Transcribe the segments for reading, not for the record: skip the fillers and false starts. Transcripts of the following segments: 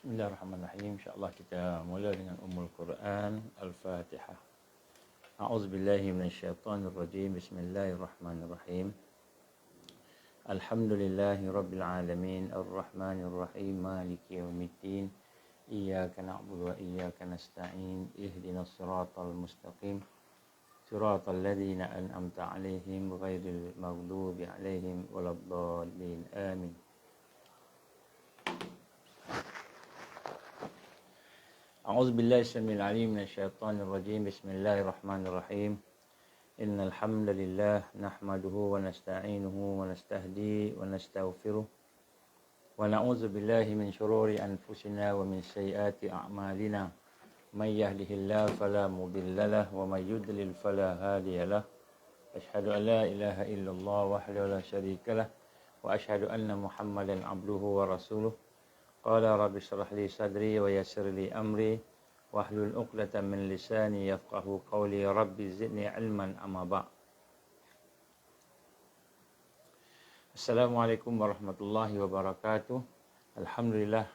Bismillahirrahmanirrahim. InsyaAllah kita mula dengan Ummul Quran Al-Fatihah. A'udzubillahi minasyaitonirrajim. Bismillahirrahmanirrahim. Alhamdulillahi Rabbil Alamin. Ar-Rahmanirrahim. Maliki yaumiddin. Iyyaka na'budu wa iyyaka nasta'in. Ihdinas siratal mustaqim. Siratal ladzina an'amta 'alaihim ghairil maghdubi 'alaihim waladdallin. Amin. أعوذ بالله السميع العليم من الشيطان الرجيم بسم الله الرحمن الرحيم إن الحمد لله نحمده ونستعينه ونستهديه ونستغفره ونعوذ بالله من شرور أنفسنا ومن سيئات أعمالنا من يهده الله فلا مضل له ومن يضلل فلا هادي له أشهد أن لا إله إلا الله وحده لا شريك له وأشهد أن محمدا عبده ورسوله قال رب اشرح لي صدري ويسر لي أمري واحلل عقدة من لساني يفقهوا قولي رب زدني علما أما بعد. Assalamualaikum warahmatullahi wabarakatuh. Alhamdulillah,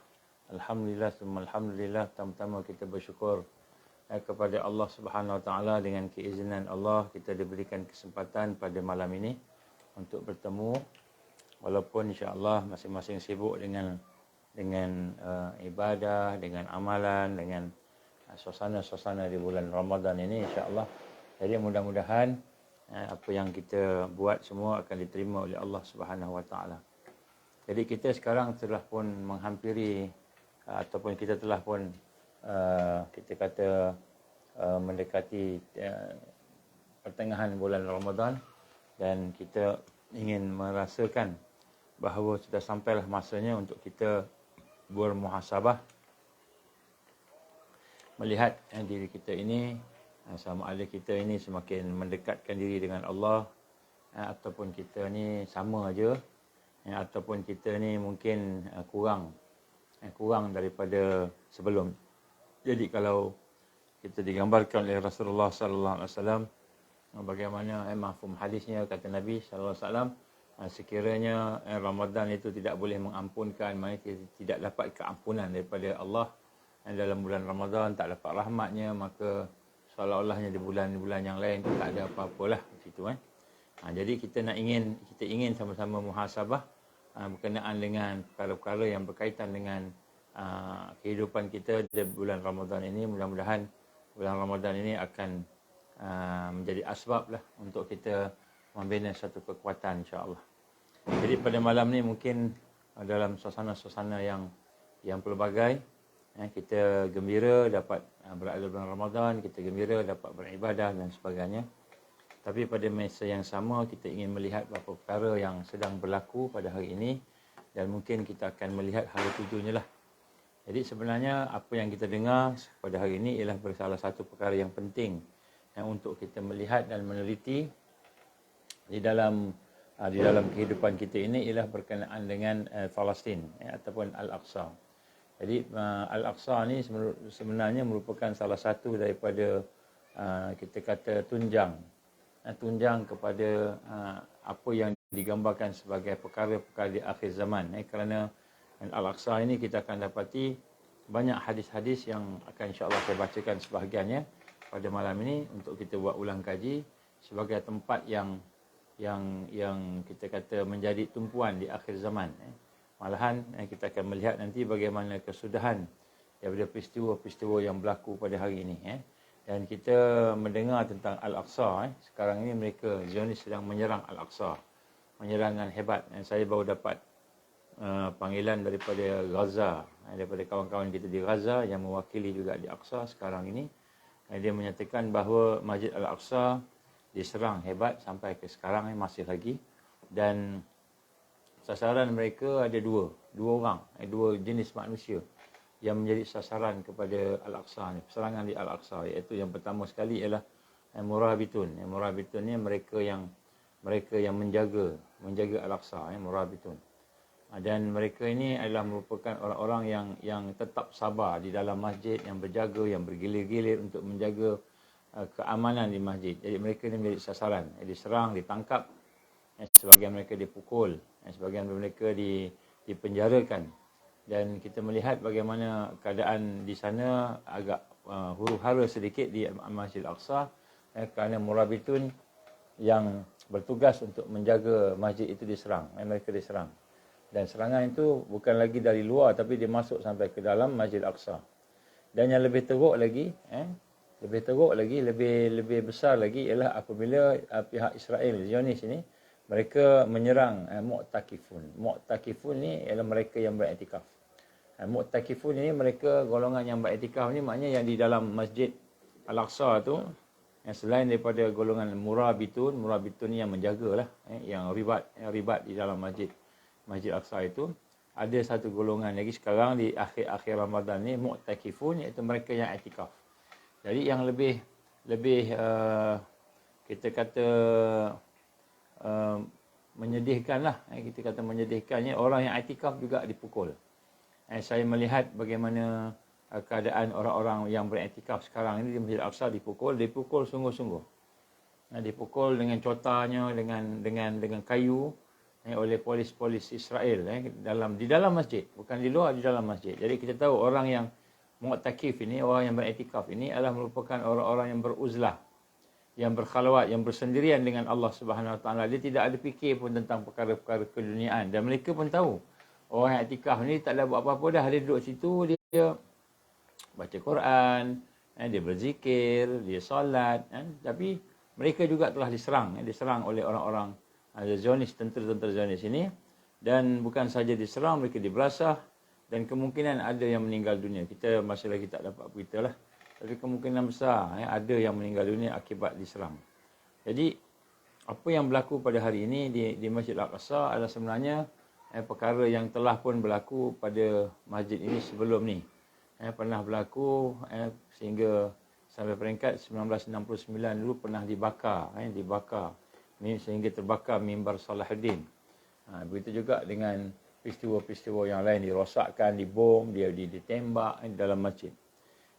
summa alhamdulillah. Pertama-tama kita bersyukur kepada Allah Subhanahu Wa Taala. Dengan keizinan Allah kita diberikan kesempatan pada malam ini untuk bertemu, walaupun insya-Allah masing-masing sibuk dengan ibadah, dengan amalan, dengan suasana-suasana di bulan Ramadan ini, insya-Allah. Jadi mudah-mudahan apa yang kita buat semua akan diterima oleh Allah Subhanahu Wa Taala. Jadi kita sekarang telah pun menghampiri ataupun kita telah pun kita kata mendekati pertengahan bulan Ramadan, dan kita ingin merasakan bahawa sudah sampailah masanya untuk kita bermuhasabah, melihat diri kita ini, sama ada kita ini semakin mendekatkan diri dengan Allah, ataupun kita ni sama aja, ataupun kita ni mungkin kurang daripada sebelum. Jadi kalau kita digambarkan oleh Rasulullah sallallahu alaihi wasallam bagaimana mafhum hadisnya, kata Nabi sallallahu alaihi wasallam, sekiranya Ramadan itu tidak boleh mengampunkan, maknanya tidak dapat keampunan daripada Allah dalam bulan Ramadan, tak dapat rahmatnya, maka seolah-olahnya di bulan-bulan yang lain itu tak ada apa-apalah situ Jadi kita ingin sama-sama muhasabah berkenaan dengan perkara-perkara yang berkaitan dengan kehidupan kita di bulan Ramadan ini. Mudah-mudahan bulan Ramadan ini akan menjadi asbab lah untuk kita membina satu kekuatan, insya-Allah. Jadi pada malam ni mungkin dalam suasana-suasana yang pelbagai, kita gembira dapat berada bulan Ramadan, kita gembira dapat beribadah dan sebagainya. Tapi pada masa yang sama kita ingin melihat beberapa perkara yang sedang berlaku pada hari ini, dan mungkin kita akan melihat hala tujunya lah. Jadi sebenarnya apa yang kita dengar pada hari ini ialah salah satu perkara yang penting untuk kita melihat dan meneliti di dalam kehidupan kita ini, ialah berkenaan dengan Palestin ataupun Al-Aqsa. Jadi Al-Aqsa ni sebenarnya merupakan salah satu daripada kita kata tunjang kepada apa yang digambarkan sebagai perkara-perkara di akhir zaman. Kerana Al-Aqsa ini kita akan dapati banyak hadis-hadis yang akan insya-Allah saya bacakan sebahagiannya pada malam ini untuk kita buat ulang kaji sebagai tempat yang kita kata menjadi tumpuan di akhir zaman. Malahan kita akan melihat nanti bagaimana kesudahan daripada peristiwa-peristiwa yang berlaku pada hari ini. Dan kita mendengar tentang Al-Aqsa. Sekarang ini mereka Zionis sedang menyerang Al-Aqsa, menyerang dengan hebat. Dan saya baru dapat panggilan daripada Gaza, daripada kawan-kawan kita di Gaza yang mewakili juga di Aqsa sekarang ini. Dia menyatakan bahawa Masjid Al-Aqsa diserang hebat sampai ke sekarang masih lagi, dan sasaran mereka ada dua jenis manusia yang menjadi sasaran kepada Al-Aqsa ni, serangan di Al-Aqsa, iaitu yang pertama sekali ialah murabitun. Murabitun ni mereka yang menjaga Al-Aqsa, murabitun. Dan mereka ini adalah merupakan orang-orang yang tetap sabar di dalam masjid, yang berjaga, yang bergilir-gilir untuk menjaga keamanan di masjid. Jadi mereka ini menjadi sasaran, diserang, ditangkap, sebagian mereka dipukul, sebagian mereka dipenjarakan Dan kita melihat bagaimana keadaan di sana agak huru-hara sedikit di Masjid Al-Aqsa kerana murabitun yang bertugas untuk menjaga masjid itu diserang. Mereka diserang. Dan serangan itu bukan lagi dari luar tapi dia masuk sampai ke dalam Masjid Al-Aqsa. Dan yang lebih teruk lagi, lebih besar lagi ialah apabila pihak Israel, Zionis ini, mereka menyerang Mu'takifun. Mu'takifun ni ialah mereka yang beriktikaf. Mu'takifun ini mereka golongan yang beriktikaf ni maknanya yang di dalam Masjid Al-Aqsa tu, yang selain daripada golongan murabitun ni yang menjagalah, yang ribat di dalam Masjid Al-Aqsa itu, ada satu golongan lagi sekarang di akhir Ramadan ni, Mu'takifun, iaitu mereka yang iktikaf. Jadi yang lebih kita kata menyedihkan lah, kita kata menyedihkannya, orang yang iktikaf juga dipukul. Saya melihat bagaimana keadaan orang-orang yang beriktikaf sekarang ini di Masjid Al-Aqsa dipukul sungguh-sungguh. Dipukul dengan cotanya, dengan kayu oleh polis Israel di dalam masjid, bukan di luar, di dalam masjid. Jadi kita tahu orang yang mu'takif ini, orang yang beriktikaf ini adalah merupakan orang-orang yang beruzlah, yang berkhalwat, yang bersendirian dengan Allah Subhanahu Wa Taala. Dia tidak ada fikir pun tentang perkara-perkara keduniaan, dan mereka pun tahu orang yang iktikaf ni tak ada buat apa-apa dah. Dia duduk situ, dia baca Quran, dia berzikir, dia solat, tapi mereka juga telah diserang oleh orang-orang Zionis, tentera-tentera Zionis ini. Dan bukan saja diserang, mereka diberasah, dan kemungkinan ada yang meninggal dunia. Kita masih lagi tak dapat beritalah, tapi kemungkinan besar ada yang meninggal dunia akibat diserang. Jadi apa yang berlaku pada hari ini di Masjid Al-Aqsa adalah sebenarnya perkara yang telah pun berlaku pada masjid ini sebelum ni. Pernah berlaku sehingga sampai peringkat 1969 dulu pernah dibakar sehingga terbakar mimbar Salahuddin. Begitu juga dengan peristiwa-peristiwa yang lain, dirosakkan, dibom, dia ditembak dalam masjid.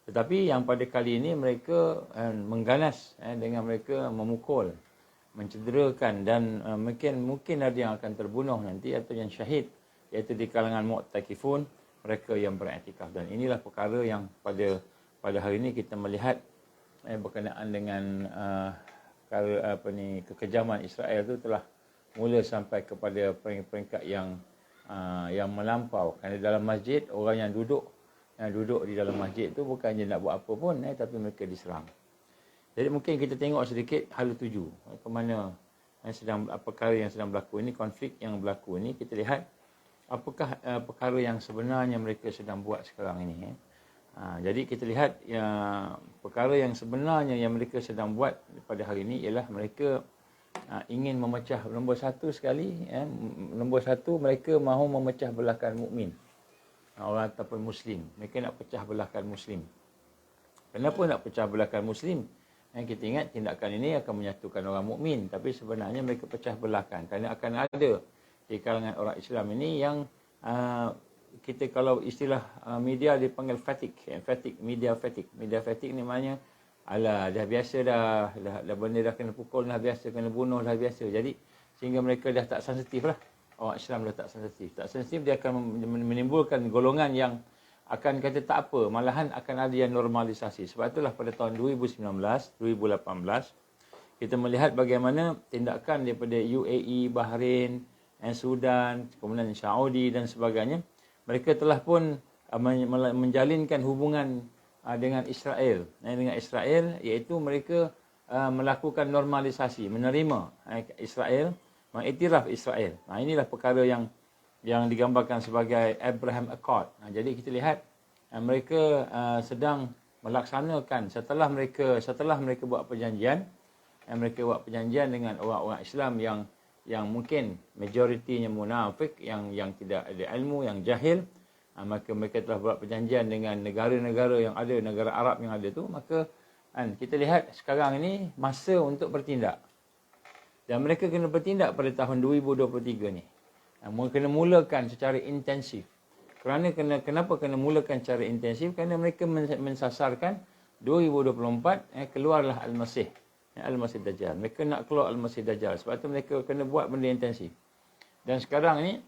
Tetapi yang pada kali ini mereka mengganas dengan mereka memukul, mencederakan, dan mungkin ada yang akan terbunuh nanti atau yang syahid, iaitu di kalangan mu'takifun, mereka yang beriktikaf. Dan inilah perkara yang pada hari ini kita melihat berkenaan dengan kekejaman Israel itu telah mula sampai kepada peringkat yang melampau. Kerana dalam masjid, orang yang duduk di dalam masjid itu bukannya nak buat apa pun, tapi mereka diserang. Jadi mungkin kita tengok sedikit hala tuju ke mana perkara yang sedang berlaku ini, konflik yang berlaku ini. Kita lihat apakah perkara yang sebenarnya mereka sedang buat sekarang ini. Jadi kita lihat perkara yang sebenarnya yang mereka sedang buat pada hari ini ialah mereka ingin memecah, nombor satu, mereka mahu memecah belahkan mukmin, orang ataupun Muslim. Mereka nak pecah belahkan Muslim. Kenapa nak pecah belahkan Muslim? Kita ingat tindakan ini akan menyatukan orang mukmin, tapi sebenarnya mereka pecah belahkan kerana akan ada di kalangan orang Islam ini yang kita kalau istilah media dipanggil media fatigue ni maknanya dah biasa dah benda dah kena pukul, dah biasa kena bunuh, dah biasa. Jadi sehingga mereka dah tak sensitif lah. Orang Islam dah tak sensitif, dia akan menimbulkan golongan yang akan kata tak apa, malahan akan ada yang normalisasi. Sebab itulah pada tahun 2019, 2018, kita melihat bagaimana tindakan daripada UAE, Bahrain, Sudan, kemudian Saudi dan sebagainya. Mereka telah pun menjalinkan hubungan dengan Israel. Iaitu mereka melakukan normalisasi, menerima Israel, mengiktiraf Israel. Inilah perkara yang digambarkan sebagai Abraham Accord. Jadi kita lihat mereka sedang melaksanakan setelah mereka buat perjanjian, dengan orang-orang Islam yang mungkin majoritinya munafik, yang tidak ada ilmu, yang jahil. Maka mereka telah buat perjanjian dengan negara-negara yang ada, negara Arab yang ada tu. Maka kita lihat sekarang ini masa untuk bertindak. Dan mereka kena bertindak pada tahun 2023 ni. Kena mulakan secara intensif. Kenapa kena mulakan secara intensif? Kerana mereka mensasarkan 2024 keluarlah Al-Masih Dajjal. Mereka nak keluar Al-Masih Dajjal. Sebab tu mereka kena buat benda intensif. Dan sekarang ni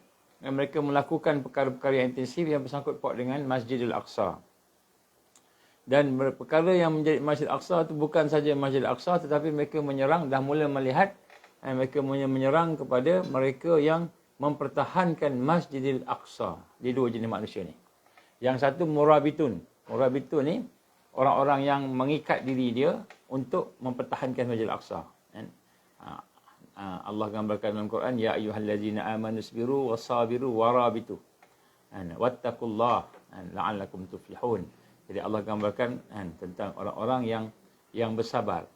mereka melakukan perkara-perkara yang intensif yang bersangkut paut dengan Masjidil Aqsa. Dan perkara yang menjadi Masjid Aqsa itu bukan saja Masjid Aqsa, tetapi mereka menyerang, dah mula melihat mereka menyerang kepada mereka yang mempertahankan Masjidil Aqsa. Di dua jenis manusia ni. Yang satu murabitun. Murabitun ni orang-orang yang mengikat diri dia untuk mempertahankan Masjidil Aqsa. Allah gambarkan dalam Quran, ya ayyuhallazina amanu sabiru wasabiru warabitu. Wattaqullah la'allakum tuflihun. Jadi Allah gambarkan tentang orang-orang yang bersabar.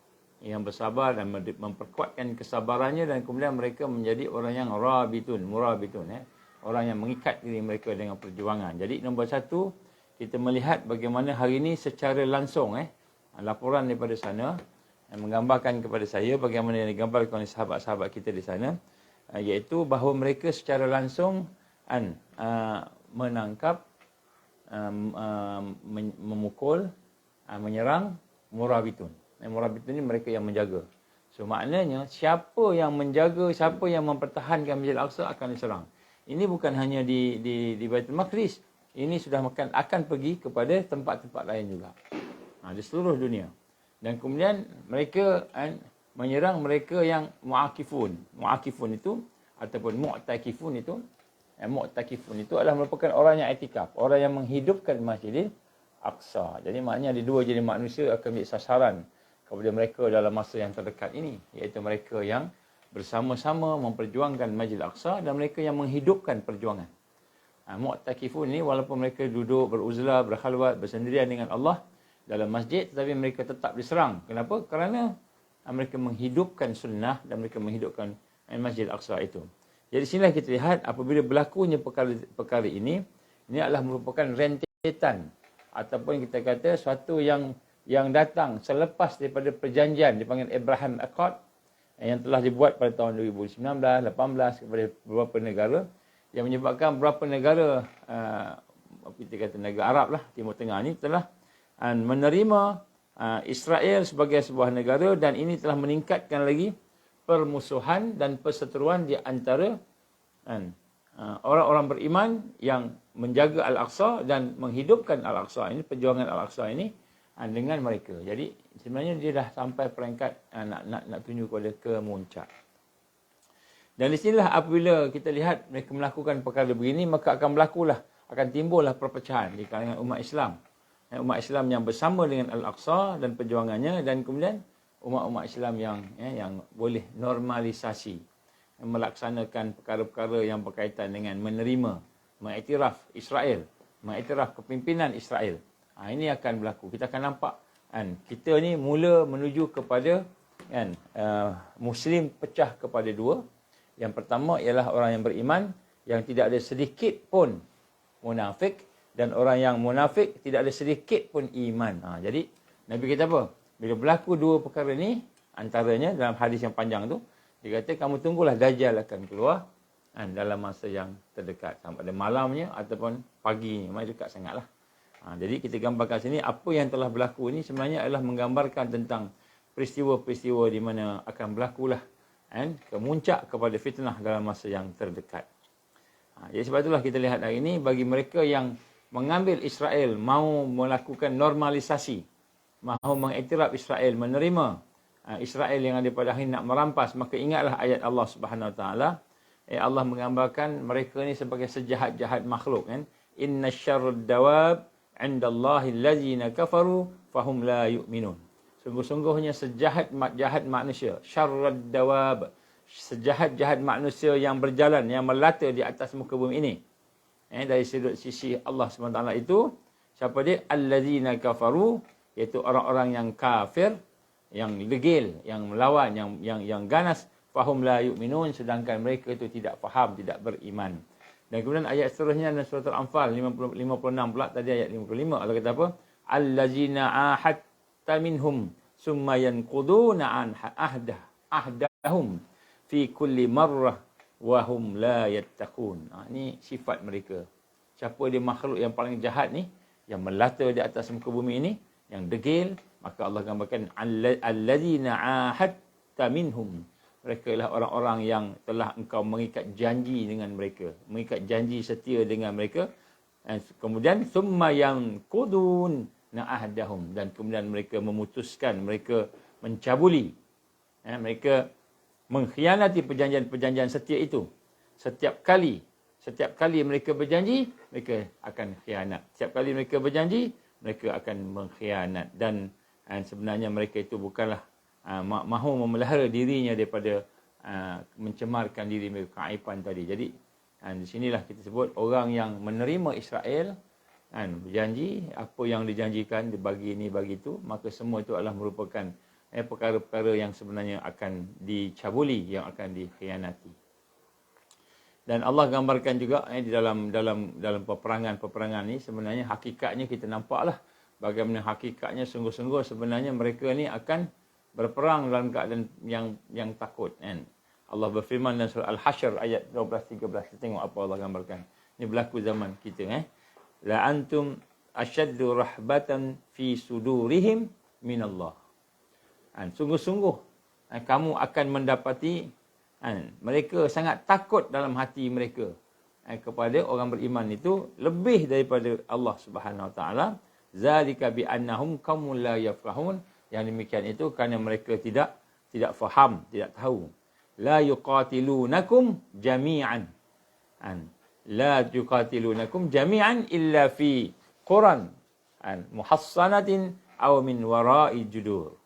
Yang bersabar dan memperkuatkan kesabarannya, dan kemudian mereka menjadi orang yang rabitun, murabitun. Orang yang mengikat diri mereka dengan perjuangan. Jadi nombor satu, kita melihat bagaimana hari ini secara langsung laporan daripada sana yang menggambarkan kepada saya bagaimana yang digambarkan oleh sahabat-sahabat kita di sana, iaitu bahawa mereka secara langsung menangkap, memukul, menyerang murabitun. Murabitun ini mereka yang menjaga. So maknanya siapa yang menjaga, siapa yang mempertahankan Masjid Al-Aqsa akan diserang. Ini bukan hanya di Baitul Maqdis. Ini sudah akan pergi kepada tempat-tempat lain juga. Di seluruh dunia. Dan kemudian mereka menyerang mereka yang mu'akifun. Mu'akifun itu ataupun mu'takifun itu, mu'takifun itu adalah merupakan orang yang i'tikaf, orang yang menghidupkan Masjidil Aqsa. Jadi maknanya ada dua jenis manusia akan menjadi sasaran kepada mereka dalam masa yang terdekat ini, iaitu mereka yang bersama-sama memperjuangkan Masjidil Aqsa dan mereka yang menghidupkan perjuangan. Mu'takifun ini walaupun mereka duduk beruzlah, berkhalwat, bersendirian dengan Allah dalam masjid, tetapi mereka tetap diserang. Kenapa? Kerana mereka menghidupkan sunnah dan mereka menghidupkan Masjid Al-Aqsa itu. Jadi sinilah kita lihat apabila berlakunya perkara ini adalah merupakan rentetan ataupun kita kata suatu yang datang selepas daripada perjanjian dipanggil Abraham Accord yang telah dibuat pada tahun 2019, 18 kepada beberapa negara, yang menyebabkan beberapa negara kita kata negara Arab lah, Timur Tengah ni telah menerima Israel sebagai sebuah negara, dan ini telah meningkatkan lagi permusuhan dan perseteruan di antara orang-orang beriman yang menjaga Al-Aqsa dan menghidupkan Al-Aqsa ini, perjuangan Al-Aqsa ini dengan mereka. Jadi sebenarnya dia dah sampai peringkat nak tunjuk kepada kemuncak. Dan di sinilah apabila kita lihat mereka melakukan perkara begini, maka akan timbullah perpecahan di kalangan umat Islam. Umat Islam yang bersama dengan Al-Aqsa dan perjuangannya, dan kemudian umat-umat Islam yang boleh normalisasi, melaksanakan perkara-perkara yang berkaitan dengan menerima, mengiktiraf Israel, mengiktiraf kepimpinan Israel. Ini akan berlaku. Kita akan nampak kita ni mula menuju kepada Muslim pecah kepada dua. Yang pertama ialah orang yang beriman yang tidak ada sedikit pun munafik, dan orang yang munafik tidak ada sedikit pun iman. Jadi Nabi kata apa? Bila berlaku dua perkara ni, antaranya dalam hadis yang panjang tu, dia kata kamu tunggulah Dajjal akan keluar dalam masa yang terdekat, sama ada malamnya ataupun paginya, memang dekat sangatlah. Jadi kita gambarkan sini apa yang telah berlaku ini sebenarnya adalah menggambarkan tentang peristiwa-peristiwa di mana akan berlakulah kemuncak kepada fitnah dalam masa yang terdekat. Jadi sebab itulah kita lihat hari ini, bagi mereka yang mengambil Israel, mahu melakukan normalisasi, mahu mengiktiraf Israel, menerima Israel yang ada pada hari nak merampas, maka ingatlah ayat Allah Subhanahu Wa Taala. Allah menggambarkan mereka ni sebagai sejahat-jahat makhluk. Inna syarrad dawab 'indallahi allazina kafaru fahum la yu'minun. Sungguh-sungguhnya sejahat-jahat manusia, syarrad dawab, sejahat-jahat manusia yang berjalan, yang melata di atas muka bumi ini. Dari sudut sisi Allah SWT itu, siapa dia? Allazina kafaru, iaitu orang-orang yang kafir, yang degil, yang melawan, yang ganas. Fahum la yu'minun, sedangkan mereka itu tidak faham, tidak beriman. Dan kemudian ayat seterusnya dalam surah Al-Anfal 56 pula, tadi ayat 55, Allah kata apa? Allazina ahadta minhum summa yanquduna an ahdahum fi kulli marrah wahum la yattaqun. Ini sifat mereka. Siapa dia makhluk yang paling jahat ni, yang melata di atas muka bumi ini, yang degil, maka Allah gambarkan allazina ahadta minhum, mereka ialah orang-orang yang telah engkau mengikat janji dengan mereka, mengikat janji setia dengan mereka. Dan kemudian summa yanqudun ahdahum, dan kemudian mereka memutuskan, mereka mencabuli, mereka mengkhianati perjanjian-perjanjian setia itu. Setiap kali mereka berjanji, mereka akan khianat. Setiap kali mereka berjanji, mereka akan mengkhianat. Dan sebenarnya mereka itu bukanlah mahu memelihara dirinya daripada mencemarkan diri mereka, keaiban tadi. Jadi di sinilah kita sebut orang yang menerima Israel, berjanji apa yang dijanjikan, dibagi ini bagi itu, maka semua itu adalah merupakan perkara-perkara yang sebenarnya akan dicabuli, yang akan dikhianati. Dan Allah gambarkan juga di dalam peperangan ni, sebenarnya hakikatnya kita nampaklah bagaimana hakikatnya sungguh-sungguh sebenarnya mereka ni akan berperang dalam keadaan yang takut, kan. Allah berfirman dalam surah Al-Hasyr ayat 12-13. Kita tengok apa Allah gambarkan. Ini berlaku zaman kita, La antum asyaddu rahbatan fi sudurihim minallah. Sungguh-sungguh kamu akan mendapati mereka sangat takut dalam hati mereka kepada orang beriman itu lebih daripada Allah Subhanahu Wa Taala. Zalika bi annahum qaumun la yafqahun. Yang demikian itu kerana mereka tidak faham, tidak tahu. La yuqatilunakum jami'an. La yuqatilunakum jami'an illa fi quran muhassanatin aw min wara'i judur.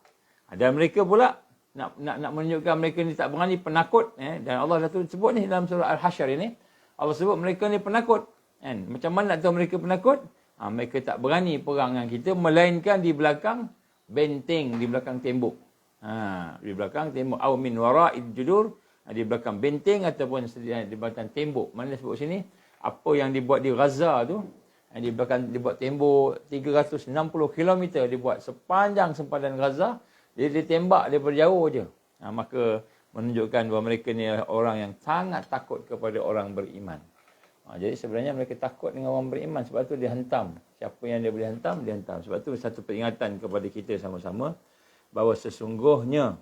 Dan mereka pula nak menunjukkan mereka ni tak berani, penakut, dan Allah dah sebut ni dalam surah Al-Hasyr ini. Allah sebut mereka ni penakut, Macam mana nak tahu mereka penakut? Mereka tak berani perang dengan kita, melainkan di belakang benteng, di belakang tembok. Di belakang tembok. Aw min wara'id judur, di belakang benteng ataupun di belakang tembok. Mana sebut sini? Apa yang dibuat di Gaza tu, di belakang dibuat tembok 360 km dibuat sepanjang sempadan Gaza. Dia ditembak daripada jauh je. Maka menunjukkan bahawa mereka ni adalah orang yang sangat takut kepada orang beriman. Jadi sebenarnya mereka takut dengan orang beriman. Sebab tu dia hentam. Siapa yang dia boleh hentam, dia hentam. Sebab tu satu peringatan kepada kita sama-sama bahawa sesungguhnya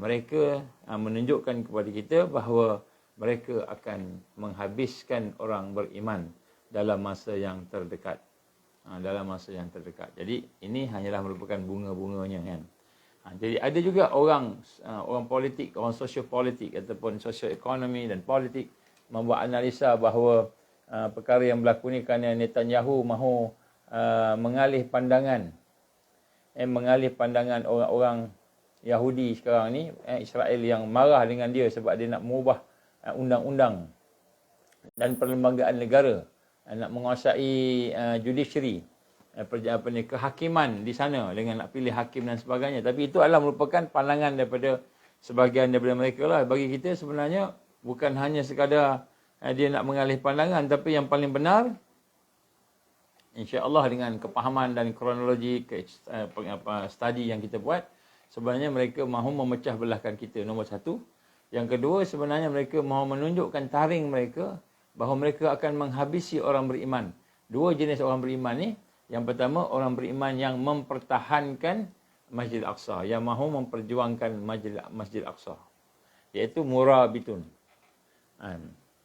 mereka menunjukkan kepada kita bahawa mereka akan menghabiskan orang beriman dalam masa yang terdekat. Jadi ini hanyalah merupakan bunga-bunganya, kan. Jadi ada juga orang politik, orang sosiopolitik ataupun sosioekonomi dan politik membuat analisa bahawa perkara yang berlaku ni kerana Netanyahu mahu mengalih pandangan orang-orang Yahudi sekarang ni, Israel yang marah dengan dia sebab dia nak mengubah undang-undang dan perlembagaan negara, nak menguasai judiciary, kehakiman di sana dengan nak pilih hakim dan sebagainya. Tapi itu adalah merupakan pandangan daripada sebahagian daripada mereka lah. Bagi kita sebenarnya bukan hanya sekadar dia nak mengalih pandangan, tapi yang paling benar, insya-Allah dengan kepahaman dan kronologi studi yang kita buat, sebenarnya mereka mahu memecah belahkan kita, nombor satu. Yang kedua, sebenarnya mereka mahu menunjukkan taring mereka bahawa mereka akan menghabisi orang beriman. Dua jenis orang beriman ni. Yang pertama, orang beriman yang mempertahankan Masjid Al-Aqsa, yang mahu memperjuangkan Masjid Al-Aqsa, iaitu murabitun.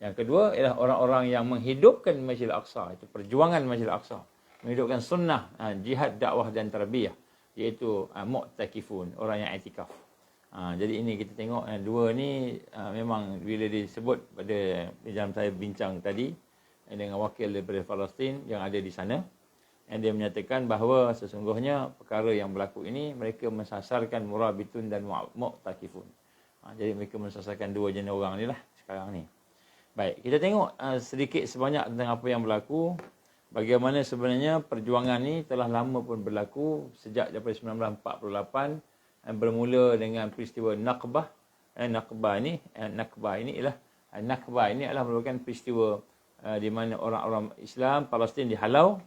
Yang kedua ialah orang-orang yang menghidupkan Masjid Al-Aqsa, itu perjuangan Masjid Al-Aqsa, menghidupkan sunnah, jihad, dakwah dan tarbiyah, iaitu mu'takifun, orang yang i'tikaf. Jadi ini kita tengok dua ni memang bila disebut pada dalam saya bincang tadi dengan wakil daripada Palestin yang ada di sana, yang dia menyatakan bahawa sesungguhnya perkara yang berlaku ini mereka mensasarkan murabitun dan mu'takifun. Jadi mereka mensasarkan dua jenis orang ni lah sekarang ni. Baik, kita tengok sedikit sebanyak tentang apa yang berlaku. Bagaimana sebenarnya perjuangan ni telah lama pun berlaku sejak daripada 1948. Bermula dengan peristiwa Nakbah. Nakbah ini adalah merupakan peristiwa di mana orang-orang Islam Palestin dihalau,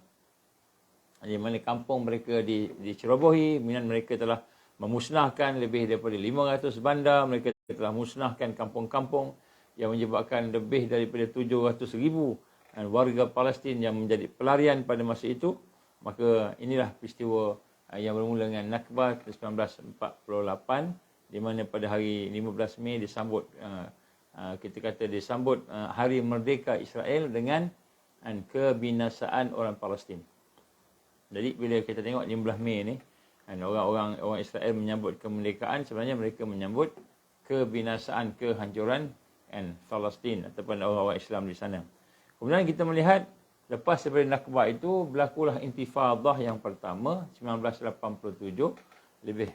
di mana kampung mereka dicerobohi, mereka telah memusnahkan lebih daripada 500 bandar, mereka telah musnahkan kampung-kampung yang menyebabkan lebih daripada 700,000 warga Palestin yang menjadi pelarian pada masa itu. Maka inilah peristiwa yang bermula dengan Nakbah 1948 di mana pada hari 15 Mei disambut kita kata disambut hari merdeka Israel dengan kebinasaan orang Palestin. Jadi bila kita tengok 15 Mei ni, orang Israel menyambut kemerdekaan, sebenarnya mereka menyambut kebinasaan, kehancuran Palestin ataupun orang-orang Islam di sana. Kemudian kita melihat lepas daripada Nakbah itu berlakulah intifadah yang pertama 1987, lebih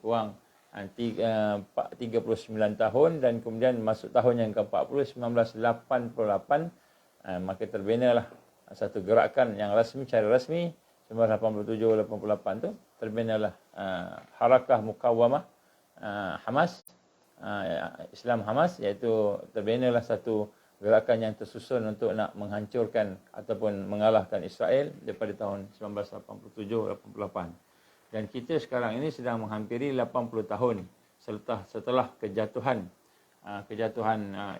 kurang 39 tahun, dan kemudian masuk tahun yang ke-40 1988, maka terbinalah satu gerakan yang rasmi, cara rasmi 1987-88 tu terbinalah Harakah Mukawamah Hamas, Islam Hamas, iaitu terbinalah satu gerakan yang tersusun untuk nak menghancurkan ataupun mengalahkan Israel daripada tahun 1987-88. Dan kita sekarang ini sedang menghampiri 80 tahun setelah kejatuhan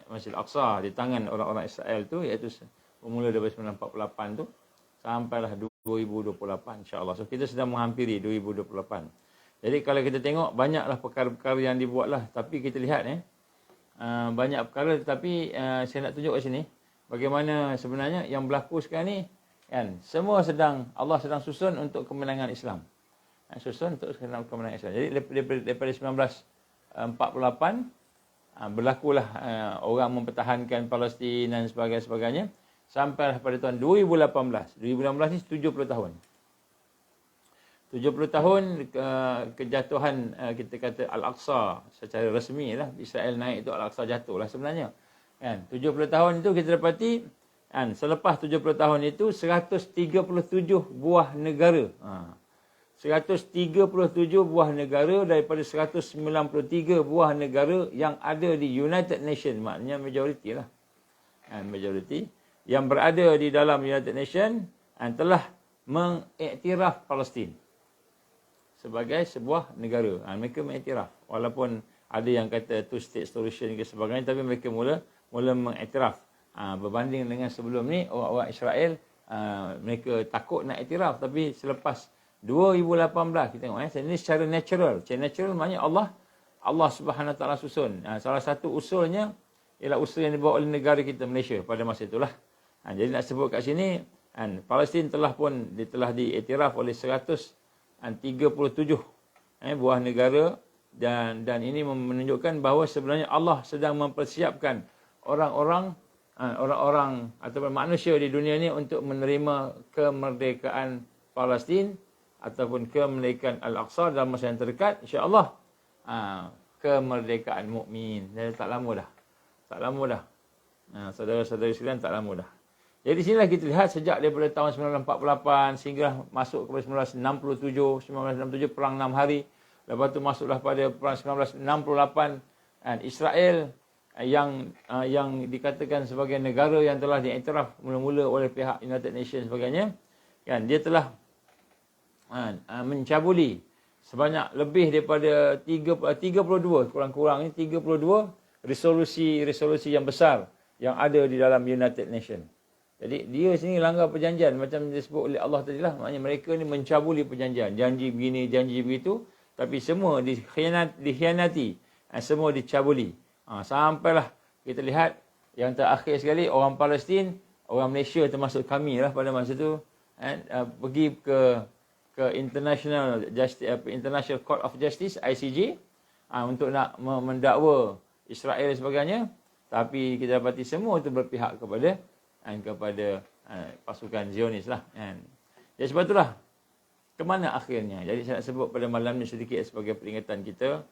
Masjid Al-Aqsa di tangan orang-orang Israel tu, iaitu bermula daripada 1948 tu sampailah 2028 insya-Allah. So kita sedang menghampiri 2028. Jadi kalau kita tengok banyaklah perkara-perkara yang dibuatlah, tapi kita lihat banyak perkara, tetapi saya nak tunjuk kat sini bagaimana sebenarnya yang berlaku sekarang ni kan, semua Allah sedang susun untuk kemenangan Islam. Susun untuk kemenangan Islam. Jadi daripada 1948 berlakulah orang mempertahankan Palestin dan sebagainya sampai pada tahun 2018. 2018 ni 70 tahun. 70 tahun kejatuhan kita kata Al-Aqsa secara rasmi lah, Israel naik itu Al-Aqsa jatuh lah sebenarnya. Kan 70 tahun itu kita dapati kan, selepas 70 tahun itu 137 buah negara. 137 buah negara daripada 193 buah negara yang ada di United Nations, maknanya majoriti lah. Majoriti yang berada di dalam United Nations telah mengiktiraf Palestin sebagai sebuah negara. Mereka mengiktiraf, walaupun ada yang kata two state solution ke sebagainya, tapi mereka mula mengiktiraf. Berbanding dengan sebelum ni, orang Israel mereka takut nak iktiraf, tapi selepas 2018 kita tengok ini secara natural. Secara natural maknanya Allah Subhanahu Wa Taala susun. Salah satu usulnya ialah usul yang dibawa oleh negara kita Malaysia pada masa itulah. Jadi nak sebut kat sini Palestin telah diiktiraf oleh 137 buah negara, dan ini menunjukkan bahawa sebenarnya Allah sedang mempersiapkan orang-orang ataupun manusia di dunia ini untuk menerima kemerdekaan Palestin ataupun kemerdekaan Al-Aqsa dalam masa yang terdekat, insya-Allah. Kemerdekaan mukmin. Jadi tak lama dah. Saudara-saudara sekalian, tak lama dah. Jadi sinilah kita lihat sejak daripada tahun 1948 sehingga masuk kepada 1967 perang 6 hari. Lepas tu masuklah pada perang 1968, Israel yang dikatakan sebagai negara yang telah diiktiraf mula-mula oleh pihak United Nations sebagainya, kan, dia telah mencabuli sebanyak lebih daripada 32 kurang-kurang ni 32 resolusi yang besar yang ada di dalam United Nations. Jadi dia sini langgar perjanjian macam disebut oleh Allah tadi lah. Maknanya mereka ni mencabuli perjanjian, janji begini, janji begitu, tapi semua dikhianati, semua dicabuli. Sampailah kita lihat yang terakhir sekali, orang Palestin, orang Malaysia termasuk kami lah pada masa tu, pergi ke International Court of Justice, ICJ, untuk nak mendakwa Israel dan sebagainya, tapi kita dapati semua itu berpihak kepada pasukan Zionis lah. Jadi sebab itulah ke mana akhirnya. Jadi saya nak sebut pada malam ni sedikit sebagai peringatan kita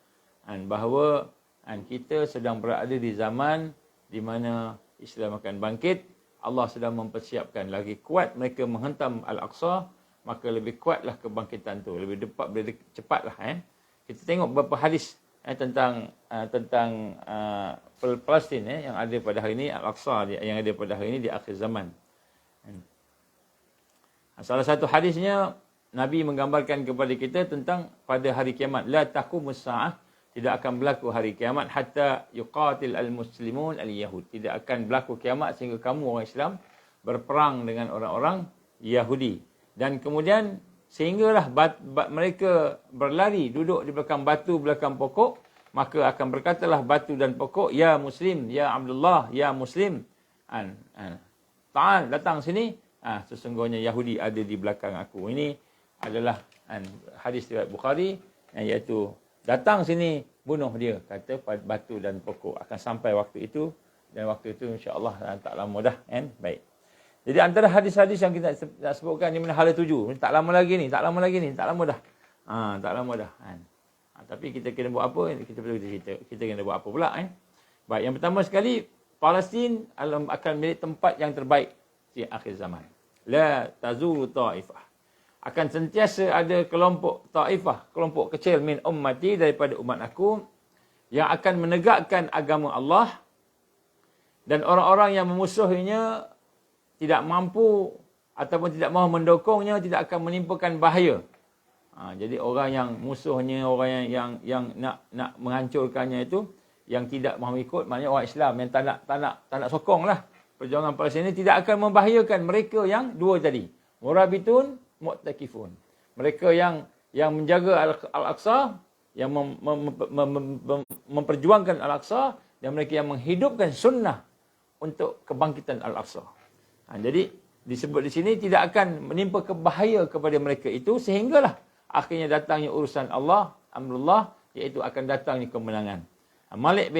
bahawa kita sedang berada di zaman di mana Islam akan bangkit. Allah sedang mempersiapkan lagi kuat mereka menghentam Al-Aqsa, maka lebih kuatlah kebangkitan tu, lebih cepatlah. Kita tengok beberapa hadis tentang Palestin yang ada pada hari ini, Al-Aqsa yang ada pada hari ini di akhir zaman. Salah satu hadisnya Nabi menggambarkan kepada kita tentang pada hari kiamat, la taqumus saah, tidak akan berlaku hari kiamat hatta yuqatil al-muslimun al-yahud. Tidak akan berlaku kiamat sehingga kamu orang Islam berperang dengan orang-orang Yahudi. Dan kemudian sehinggalah mereka berlari duduk di belakang batu, belakang pokok, maka akan berkatalah batu dan pokok, ya Muslim, ya Abdullah, ya Muslim. Ta'al, datang sini. Sesungguhnya Yahudi ada di belakang aku. Ini adalah hadis riwayat Bukhari, iaitu datang sini, bunuh dia, kata batu dan pokok. Akan sampai waktu itu, dan waktu itu insya-Allah tak lama dah, kan? Baik. Jadi antara hadis-hadis yang kita nak sebutkan ni mana hala tuju. Tak lama lagi ni, tak lama lagi ni, tak lama dah. Tak lama dah. Tapi kita kena buat apa? Kita kena buat apa pula, kan? Baik, yang pertama sekali, Palestin akan menjadi tempat yang terbaik di akhir zaman. La tazulu ta'ifah. Akan sentiasa ada kelompok ta'ifah, kelompok kecil min ummati, daripada umat aku, yang akan menegakkan agama Allah, dan orang-orang yang memusuhinya tidak mampu ataupun tidak mahu mendukungnya tidak akan menimpakan bahaya. Jadi orang yang musuhnya, orang yang nak menghancurkannya itu, yang tidak mahu ikut, maknanya orang Islam yang tak nak sokonglah perjuangan Palestin ini, tidak akan membahayakan mereka yang dua tadi. Murabitun, mu'takifun. Mereka yang menjaga Al-Aqsa, yang memperjuangkan Al-Aqsa, dan mereka yang menghidupkan sunnah untuk kebangkitan Al-Aqsa. Jadi disebut di sini tidak akan menimpa kebahaya kepada mereka itu, sehinggalah akhirnya datangnya urusan Allah, amrullah, iaitu akan datangnya kemenangan. Malik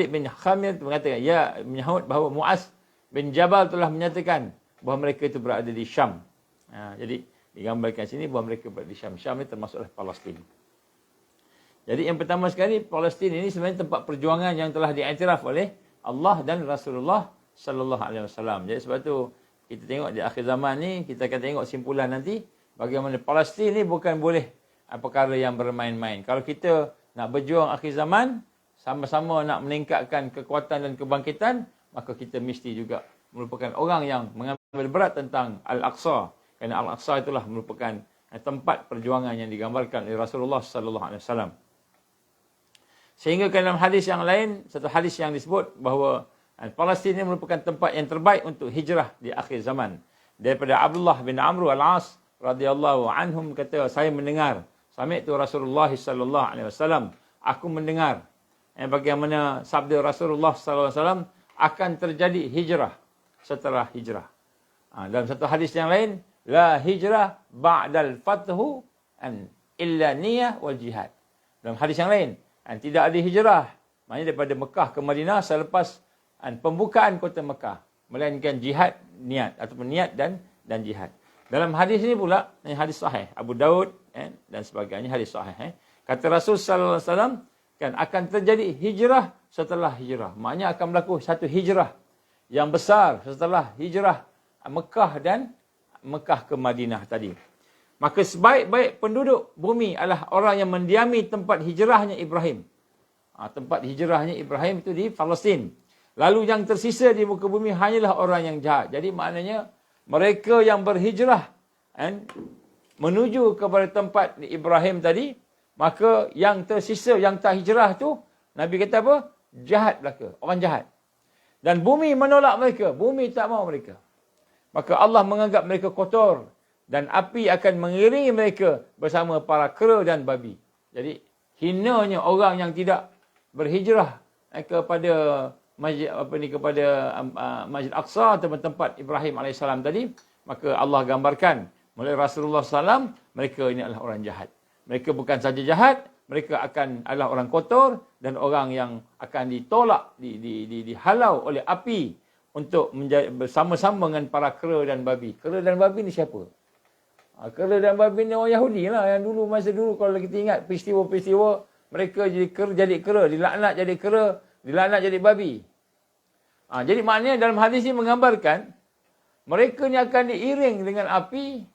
bin Khamir mengatakan, menyahut bahawa Mu'az bin Jabal telah menyatakan bahawa mereka itu berada di Syam. Jadi digambarkan sini bahawa mereka berada di Syam. Syam ini termasuklah Palestin. Jadi yang pertama sekali, Palestin ini sebenarnya tempat perjuangan yang telah diiktiraf oleh Allah dan Rasulullah sallallahu alaihi wasallam. Jadi sebab tu kita tengok di akhir zaman ni, kita akan tengok simpulan nanti bagaimana Palestin ni bukan boleh perkara yang bermain-main. Kalau kita nak berjuang akhir zaman, sama-sama nak meningkatkan kekuatan dan kebangkitan, maka kita mesti juga merupakan orang yang mengambil berat tentang Al-Aqsa. Kerana Al-Aqsa itulah merupakan tempat perjuangan yang digambarkan oleh Rasulullah sallallahu alaihi wasallam. Sehingga dalam hadis yang lain, satu hadis yang disebut bahawa Palestin ini merupakan tempat yang terbaik untuk hijrah di akhir zaman. Daripada Abdullah bin Amr al-As radhiyallahu anhum kata, saya mendengar, sami'tu Rasulullah sallallahu alaihi wasallam, aku mendengar bagaimana sabda Rasulullah sallallahu alaihi wasallam, akan terjadi hijrah setelah hijrah. Dalam satu hadis yang lain, la hijrah ba'dal fathu illa niyah wal jihad. Dalam hadis yang lain, tidak ada hijrah, maknanya daripada Mekah ke Madinah selepas pembukaan kota Mekah, melainkan jihad, niat ataupun niat dan jihad. Dalam hadis ini pula, hadis sahih Abu Daud dan sebagainya, hadis sahih. Kata Rasul sallallahu alaihi wasallam, kan akan terjadi hijrah setelah hijrah. Maknanya akan berlaku satu hijrah yang besar setelah hijrah Mekah ke Madinah tadi. Maka sebaik-baik penduduk bumi adalah orang yang mendiami tempat hijrahnya Ibrahim. Tempat hijrahnya Ibrahim itu di Palestin. Lalu yang tersisa di muka bumi hanyalah orang yang jahat. Jadi maknanya mereka yang berhijrah menuju kepada tempat Ibrahim tadi, maka yang tersisa, yang tak hijrah tu, Nabi kata apa? Jahat belaka. Orang jahat. Dan bumi menolak mereka. Bumi tak mahu mereka. Maka Allah menganggap mereka kotor. Dan api akan mengiringi mereka bersama para kera dan babi. Jadi hinanya orang yang tidak berhijrah kepada Masjid Masjid Aqsa atau tempat Ibrahim AS tadi, maka Allah gambarkan melalui Rasulullah SAW, mereka ini adalah orang jahat. Mereka bukan saja jahat, mereka adalah orang kotor dan orang yang akan ditolak, dihalau oleh api untuk bersama-sama dengan para kera dan babi. Kera dan babi ni siapa? Kera dan babi ni orang Yahudi lah. Yang dulu, masa dulu kalau kita ingat peristiwa-peristiwa, mereka jadi kera, dilaknat jadi kera, dilaknat jadi babi. Jadi maknanya dalam hadis ini menggambarkan, mereka ni akan diiring dengan api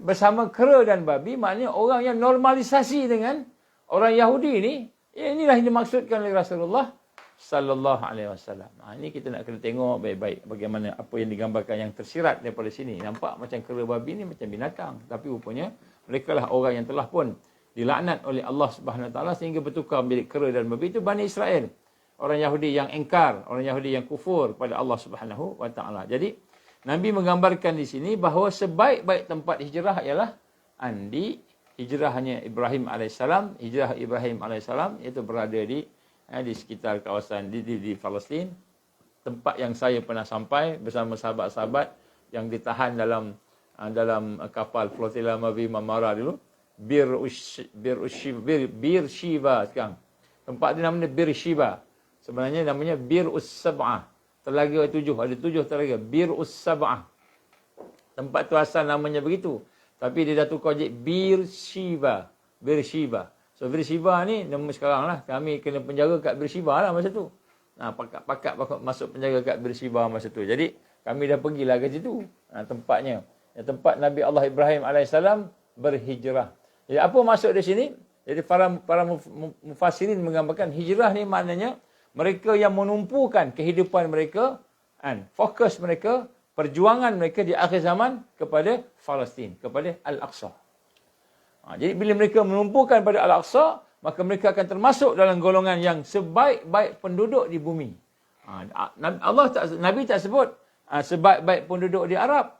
bersama kera dan babi. Maknanya orang yang normalisasi dengan orang Yahudi ni, inilah yang dimaksudkan oleh Rasulullah sallallahu alaihi wasallam. Ini kita nak kena tengok baik-baik bagaimana apa yang digambarkan yang tersirat daripada sini. Nampak macam kera babi ni macam binatang, tapi rupanya mereka lah orang yang telah pun dilaknat oleh Allah Subhanahu Wa Taala sehingga bertukar menjadi kera dan babi. Itu Bani Israel, orang Yahudi yang engkar, orang Yahudi yang kufur pada Allah Subhanahu Wa Taala. Jadi Nabi menggambarkan di sini bahawa sebaik-baik tempat hijrah ialah di hijrahnya Ibrahim alaihissalam, hijrah Ibrahim alaihissalam itu berada di sekitar kawasan di Palestin, tempat yang saya pernah sampai bersama sahabat-sahabat yang ditahan dalam kapal flotilla Mavi Mamara dulu, Bir Shiva sekarang. Tempat dia namanya Bir Shiva. Sebenarnya namanya Bir Us-Sab'ah. Telaga 7, ada 7 telaga. Bir Us-Sab'ah. Tempat tu asal namanya begitu. Tapi dia dah tukar je Bir Shiva. Bir Shiva. So Bir Shiva ni nama sekarang lah. Kami kena penjaga kat Bir Shiva lah masa tu. Nah, pakat masuk penjaga kat Bir Shiva masa tu. Jadi kami dah pergilah ke situ. Tempatnya. Tempat Nabi Allah Ibrahim alaihissalam berhijrah. Jadi apa maksud di sini? Jadi para mufassirin menggambarkan hijrah ni maknanya mereka yang menumpukan kehidupan mereka, fokus mereka, perjuangan mereka di akhir zaman kepada Palestin, kepada Al-Aqsa. Jadi bila mereka menumpukan pada Al-Aqsa, maka mereka akan termasuk dalam golongan yang sebaik-baik penduduk di bumi. Nabi tak sebut sebaik-baik penduduk di Arab,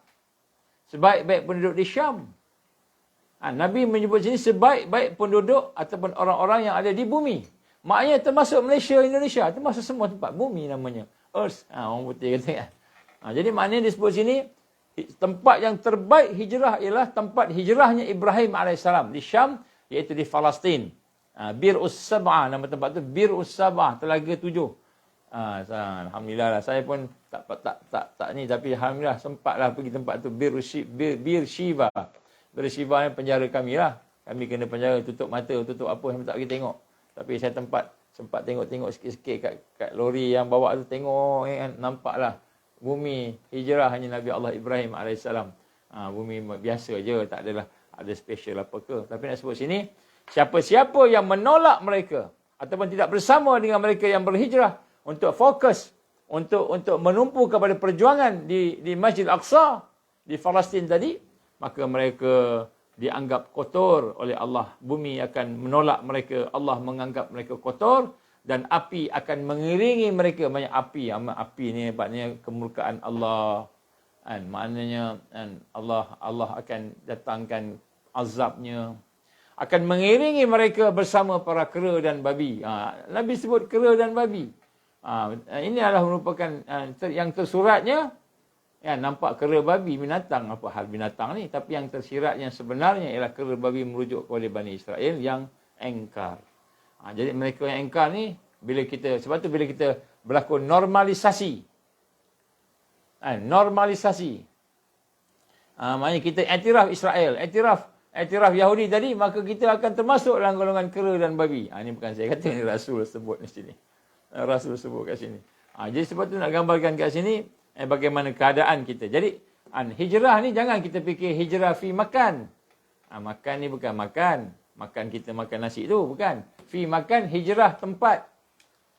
sebaik-baik penduduk di Syam. Nabi menyebut sini sebaik-baik penduduk ataupun orang-orang yang ada di bumi. Maknanya termasuk Malaysia, Indonesia, termasuk semua tempat bumi namanya. Earth, orang putih kata kan. Jadi maknanya disebut sini tempat yang terbaik hijrah ialah tempat hijrahnya Ibrahim alaihissalam di Syam, iaitu di Palestin. Bir Us-Sab'ah, nama tempat tu Bir Us-Sab'ah, telaga 7. Alhamdulillah lah, saya pun tak ni, tapi alhamdulillah sempatlah pergi tempat tu, Bir Shiva. Bir Shiva ni penjara kami lah. Kami kena penjara, tutup mata, tutup apa, sampai tak pergi tengok. Tapi saya sempat tengok sikit-sikit kat lori yang bawa tu, tengok nampaklah bumi hijrah hanya Nabi Allah Ibrahim alaihissalam. Bumi biasa je, tak adalah ada special apa ke. Tapi nak sebut sini, siapa-siapa yang menolak mereka ataupun tidak bersama dengan mereka yang berhijrah untuk fokus untuk menumpu kepada perjuangan di Masjid Al-Aqsa di Palestin tadi, maka mereka dianggap kotor oleh Allah. Bumi akan menolak mereka, Allah menganggap mereka kotor, dan api akan mengiringi mereka. Banyak api. Api ni maknanya kemurkaan Allah. Maknanya Allah akan datangkan azabnya. Akan mengiringi mereka bersama para kera dan babi. Nabi sebut kera dan babi. Ini adalah merupakan yang tersuratnya. Nampak kera babi, binatang, apa hal binatang ni. Tapi yang tersirat yang sebenarnya ialah kera babi merujuk kepada Bani Israel yang engkar. Jadi mereka yang engkar ni, sebab tu bila kita berlaku normalisasi. Maknanya kita iktiraf Israel, iktiraf Yahudi tadi, maka kita akan termasuk dalam golongan kera dan babi. Ini bukan saya kata, ini Rasul sebut di sini. Rasul sebut kat sini. Jadi sebab tu nak gambarkan kat sini, bagaimana keadaan kita. Jadi hijrah ni jangan kita fikir hijrah fi makan. Makan ni bukan makan kita makan nasi tu, bukan. Fi makan, hijrah tempat.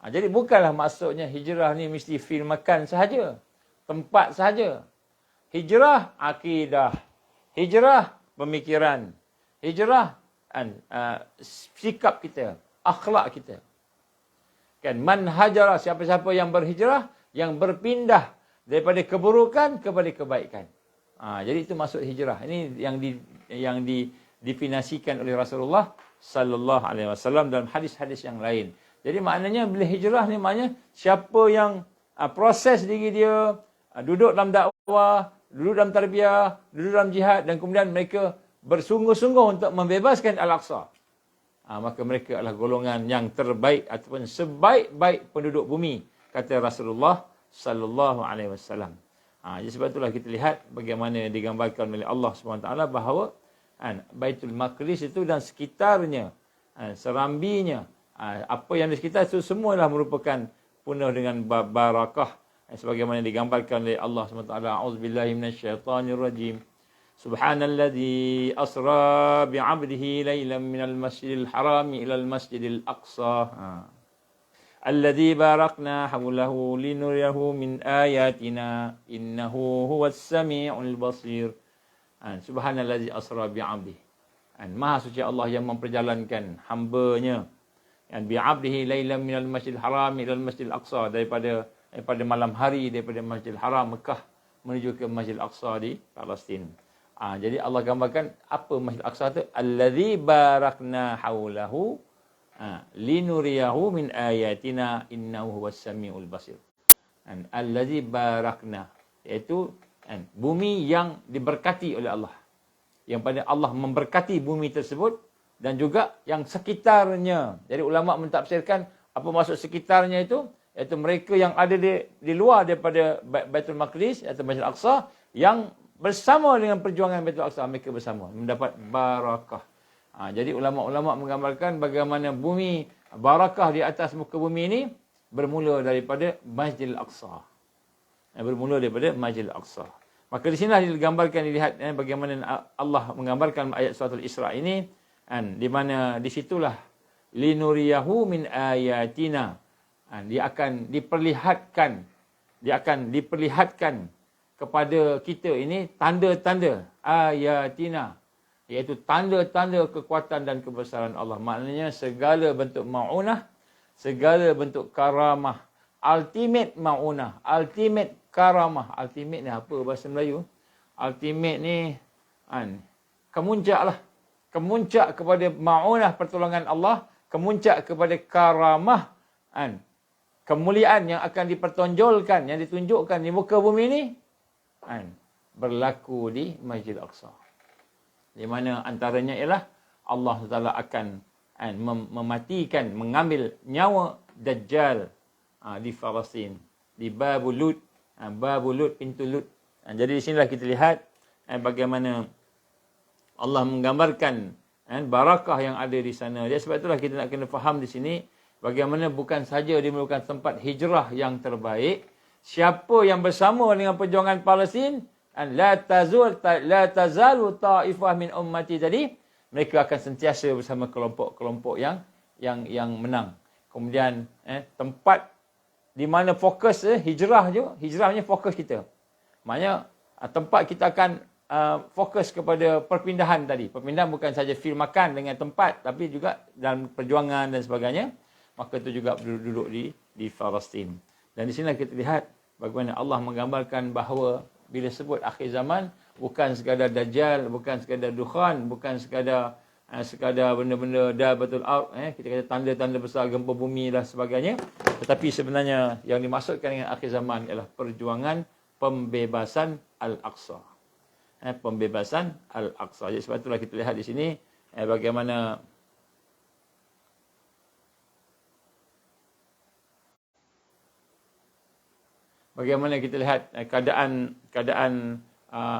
Jadi bukanlah maksudnya hijrah ni mesti fi makan sahaja, tempat sahaja. Hijrah akidah, hijrah pemikiran, hijrah sikap kita, akhlak kita. Kan, man hajara, siapa-siapa yang berhijrah, yang berpindah daripada keburukan kepada kebaikan. Jadi itu maksud hijrah. Ini yang didefinisikan oleh Rasulullah sallallahu alaihi wasallam dalam hadis-hadis yang lain. Jadi maknanya bila hijrah ni maknanya siapa yang proses diri dia, duduk dalam dakwah, duduk dalam tarbiyah, duduk dalam jihad, dan kemudian mereka bersungguh-sungguh untuk membebaskan Al-Aqsa. Maka mereka adalah golongan yang terbaik ataupun sebaik-baik penduduk bumi, kata Rasulullah sallallahu alaihi wasallam. Jadi sebab itulah kita lihat bagaimana digambarkan oleh Allah SWT bahawa Baitul Maqdis itu dan sekitarnya, serambinya, apa yang di sekitar itu semualah merupakan penuh dengan barakah, sebagaimana digambarkan oleh Allah SWT. A'udzubillahi minasyaitanirrajim. Subhanalladzi asra bi'abdihi laylan minal masjidil harami ilal masjidil aqsa. Alladzi barakna hawlahu linuriyahu min ayatina innahu huwas sami'ul basir. Subhanalladzi asra bi'abdihi. Maha suci Allah yang memperjalankan hamba-Nya bi'abdihi laylan minal masjidil haram ilal masjidil aqsa, daripada malam hari daripada Masjidil Haram Mekah menuju ke Masjidil Aqsa di Palestin. Jadi Allah gambarkan apa Masjid Al-Aqsa tu? Allazi barakna haulahu linuriyahu min ayatina innahu huwas samiul basir. Allazi barakna, iaitu bumi yang diberkati oleh Allah. Yang pada Allah memberkati bumi tersebut dan juga yang sekitarnya. Jadi ulama mentafsirkan apa maksud sekitarnya itu, iaitu mereka yang ada di luar daripada Baitul Maqdis atau Masjid Al-Aqsa yang bersama dengan perjuangan Baitul Aqsa, mereka bersama mendapat barakah. Jadi ulama-ulama menggambarkan bagaimana bumi, barakah di atas muka bumi ini bermula daripada Masjid Al-Aqsa. Bermula daripada Masjid Al-Aqsa. Maka di sinilah digambarkan, dilihat bagaimana Allah menggambarkan ayat surah Al-Isra ini, di mana di situlah linuriyahu min ayatina. Dia akan diperlihatkan kepada kita ini tanda-tanda ayatina, iaitu tanda-tanda kekuatan dan kebesaran Allah. Maknanya segala bentuk ma'unah, segala bentuk karamah, ultimate ma'unah, ultimate karamah. Ultimate ni apa bahasa Melayu? Ultimate ni kemuncak lah. Kemuncak kepada ma'unah pertolongan Allah, kemuncak kepada karamah, kemuliaan yang akan dipertonjolkan, yang ditunjukkan di muka bumi ni, berlaku di Masjid Al-Aqsa. Di mana antaranya ialah Allah Taala akan mematikan, mengambil nyawa Dajjal di Palestin, di Babul Lut, pintu Lut. Jadi di sinilah kita lihat bagaimana Allah menggambarkan barakah yang ada di sana. Jadi sebab itulah kita nak kena faham di sini bagaimana bukan saja dia merupakan tempat hijrah yang terbaik. Siapa yang bersama dengan perjuangan Palestin, la tazalu ta'ifah min ummati, jadi mereka akan sentiasa bersama kelompok-kelompok yang menang. Kemudian tempat di mana fokus hijrahnya fokus kita. Maknanya tempat kita akan fokus kepada perpindahan tadi. Perpindahan bukan saja fil makan dengan tempat, tapi juga dalam perjuangan dan sebagainya. Maka itu juga duduk di Palestin. Dan di sini kita lihat bagaimana Allah menggambarkan bahawa bila sebut akhir zaman, bukan sekadar Dajjal, bukan sekadar Dukhan, bukan sekadar benda-benda Dabatul Ard, kita kata tanda-tanda besar gempa bumi dan sebagainya. Tetapi sebenarnya yang dimaksudkan dengan akhir zaman ialah perjuangan pembebasan Al-Aqsa. Pembebasan Al-Aqsa. Jadi sebab itulah kita lihat di sini bagaimana kita lihat keadaan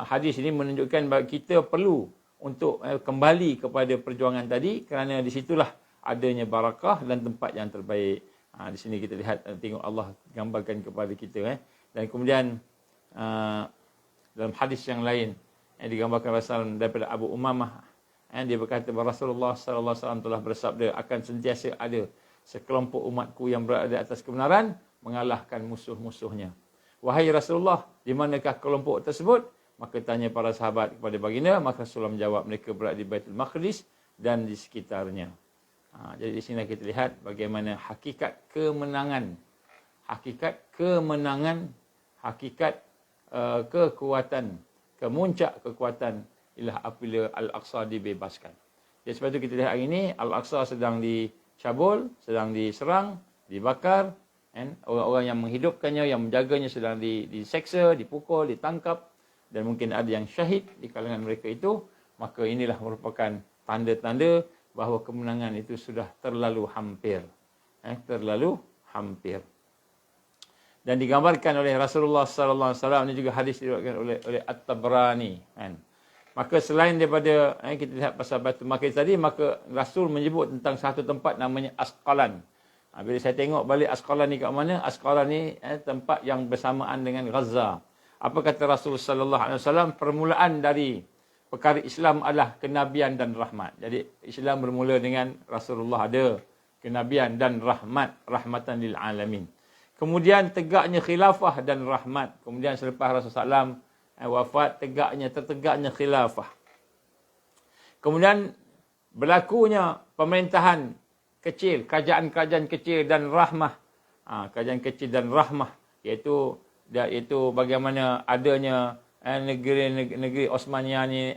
hadis ini menunjukkan bahawa kita perlu untuk kembali kepada perjuangan tadi, kerana di situlah adanya barakah dan tempat yang terbaik. Di sini kita lihat, tengok Allah gambarkan kepada kita. Dan kemudian dalam hadis yang lain digambarkan Rasul daripada Abu Umamah, dia berkata bahawa Rasulullah sallallahu alaihi wasallam telah bersabda, akan sentiasa ada sekelompok umatku yang berada di atas kebenaran mengalahkan musuh-musuhnya. Wahai Rasulullah, di manakah kelompok tersebut? Maka tanya para sahabat kepada baginda, maka Rasulullah menjawab, mereka berada di Baitul Maqdis dan di sekitarnya. Jadi di sini kita lihat bagaimana hakikat kemenangan, kekuatan, kemuncak kekuatan ialah apabila Al-Aqsa dibebaskan. Jadi sebab itu kita lihat hari ini Al-Aqsa sedang dicabul, sedang diserang, dibakar. Orang-orang yang menghidupkannya, yang menjaganya sedang diseksa, dipukul, ditangkap, dan mungkin ada yang syahid di kalangan mereka itu. Maka inilah merupakan tanda-tanda bahawa kemenangan itu sudah terlalu hampir. Terlalu hampir. Dan digambarkan oleh Rasulullah sallallahu alaihi wasallam, ini juga hadis diriwayatkan oleh At-Tabrani. Maka selain daripada kita lihat pasal Baitul Maqdis tadi, maka Rasul menyebut tentang satu tempat namanya Asqalan. Bila saya tengok balik Asqalan ni kat mana? Asqalan ni tempat yang bersamaan dengan Gaza. Apa kata Rasul sallallahu alaihi wasallam? Permulaan dari perkara Islam adalah kenabian dan rahmat. Jadi Islam bermula dengan Rasulullah ada kenabian dan rahmat, rahmatan lil alamin. Kemudian tegaknya khilafah dan rahmat. Kemudian selepas Rasulullah SAW wafat, tertegaknya khilafah. Kemudian berlakunya pemerintahan kecil, kerajaan-kerajaan kecil dan rahmah. Kerajaan kecil dan rahmah, iaitu bagaimana adanya negeri Osmaniyah ni,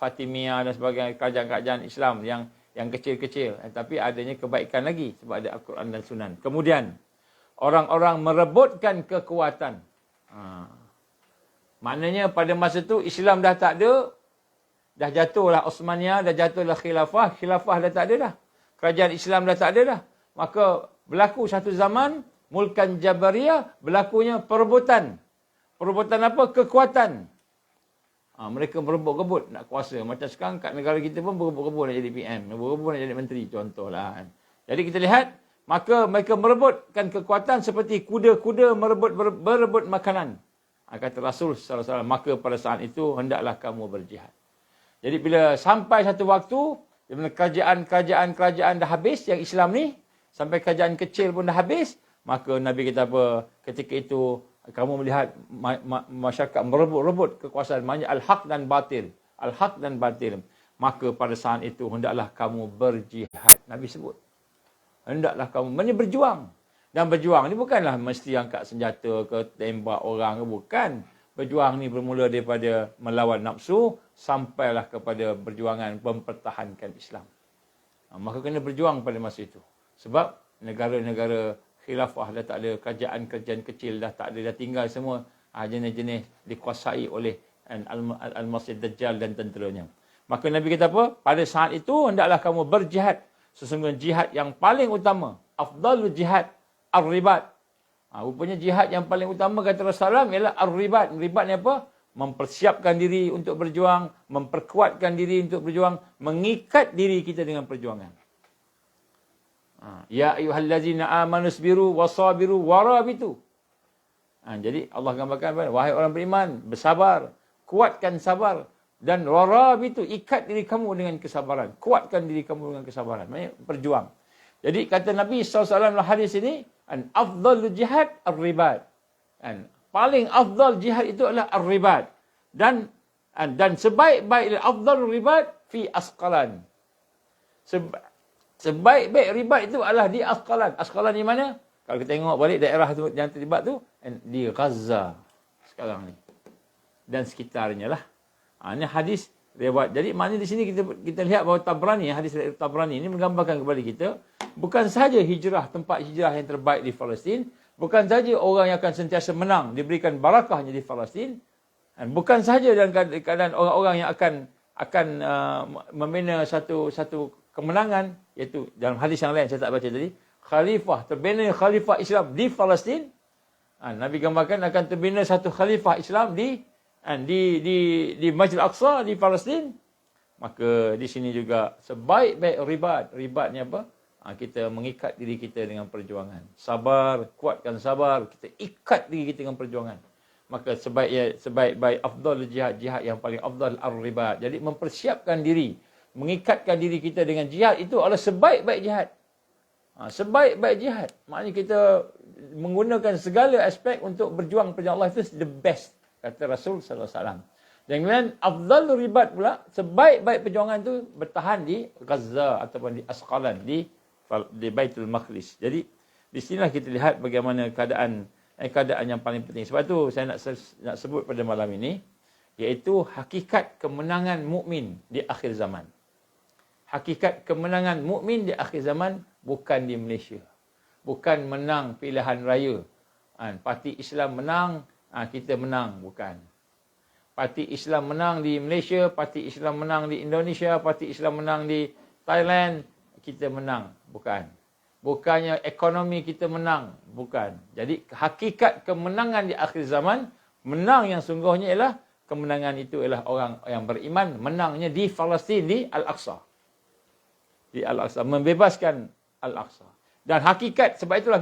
Fatimiyah dan sebagainya, kerajaan-kerajaan Islam yang kecil-kecil. Tapi adanya kebaikan lagi sebab ada Al-Quran dan Sunan. Kemudian orang-orang merebutkan kekuatan. Maknanya pada masa tu Islam dah tak ada, dah jatuhlah Osmaniyah, dah jatuhlah khilafah dah tak ada dah. Kerajaan Islam dah tak ada dah. Maka berlaku satu zaman mulkan Jabariyah, berlakunya perebutan. Perebutan apa? Kekuatan. Mereka berebut-rebut nak kuasa. Macam sekarang kat negara kita pun berebut-rebut nak jadi PM, berebut-rebut nak jadi menteri, contohlah. Jadi kita lihat, maka mereka merebutkan kekuatan seperti kuda-kuda berebut makanan. Kata Rasul SAW, maka pada saat itu hendaklah kamu berjihad. Jadi bila sampai satu waktu, bila kerajaan dah habis yang Islam ni, sampai kerajaan kecil pun dah habis, maka Nabi kata apa? Ketika itu kamu melihat masyarakat merebut-rebut kekuasaan, maknanya al-haq dan batil. Al-haq dan batil. Maka pada saat itu hendaklah kamu berjihad. Nabi sebut. Hendaklah kamu berjuang. Dan berjuang ni bukanlah mesti angkat senjata ke tembak orang ke, bukan. Berjuang ni bermula daripada melawan nafsu sampailah kepada perjuangan mempertahankan Islam. Maka kena berjuang pada masa itu. Sebab negara-negara khilafah dah tak ada, kerajaan-kerajaan kecil dah tak ada, dah tinggal semua jenis-jenis dikuasai oleh Al-Masih Dajjal dan tenteranya. Maka Nabi kata apa? Pada saat itu hendaklah kamu berjihad. Sesungguhnya jihad yang paling utama, afdalul jihad, ar-ribat. Rupanya jihad yang paling utama kata Rasulullah ialah ar-ribat. Ribat ni apa? Mempersiapkan diri untuk berjuang, memperkuatkan diri untuk berjuang, mengikat diri kita dengan perjuangan. Ya ayyuhallazina amanu sabiru wasabiru warabitu. Jadi Allah gambarkan, wahai orang beriman, bersabar, kuatkan sabar, dan warabitu, ikat diri kamu dengan kesabaran. Kuatkan diri kamu dengan kesabaran. Maksudnya berjuang. Jadi kata Nabi SAW dalam hadis ini, afdalul jihad ar-ribat. Paling afdal jihad itu adalah ar-ribat. Dan sebaik-baik afdalul ribat fi Asqalan. Sebaik-baik ribat itu adalah di Asqalan. Asqalan di mana? Kalau kita tengok balik daerah tu yang terlibat tu, di Gaza sekarang ni. Dan sekitarnya lah. Ini hadis riwayat. Jadi maknanya di sini kita lihat bahawa Tabrani, hadis Tabrani ini menggambarkan kepada kita, bukan sahaja hijrah, tempat hijrah yang terbaik di Palestin, bukan sahaja orang yang akan sentiasa menang, diberikan barakahnya di Palestin, dan bukan sahaja dalam keadaan orang-orang yang akan membina satu kemenangan, iaitu dalam hadis yang lain saya tak baca tadi, terbina khalifah Islam di Palestin. Nabi gambarkan akan terbina satu khalifah Islam di Masjid Al-Aqsa di Palestin. Maka di sini juga sebaik-baik ribat ni apa? Kita mengikat diri kita dengan perjuangan. Sabar, kuatkan sabar, kita ikat diri kita dengan perjuangan. Maka sebaik-baik afdal jihad yang paling afdal ar-ribat. Jadi mempersiapkan diri, mengikatkan diri kita dengan jihad itu adalah sebaik-baik jihad. Sebaik-baik jihad. Maknanya kita menggunakan segala aspek untuk berjuang perjuangan Allah, itu the best, kata Rasul sallallahu alaihi wasallam. Dan kemudian afdalul ribat pula, sebaik-baik perjuangan itu bertahan di Gaza ataupun di Asqalan, di Baitul Maqdis. Jadi di sinilah kita lihat bagaimana keadaan yang paling penting. Sebab tu saya nak sebut pada malam ini, iaitu hakikat kemenangan mukmin di akhir zaman. Hakikat kemenangan mukmin di akhir zaman bukan di Malaysia. Bukan menang pilihan raya. Parti Islam menang, kita menang, bukan. Parti Islam menang di Malaysia, parti Islam menang di Indonesia, parti Islam menang di Thailand, kita menang, bukan. Bukannya ekonomi kita menang, bukan. Jadi hakikat kemenangan di akhir zaman, menang yang sungguhnya ialah kemenangan itu ialah orang yang beriman menangnya di Palestin, di Al-Aqsa. Di Al-Aqsa, membebaskan Al-Aqsa. Dan hakikat, sebab itulah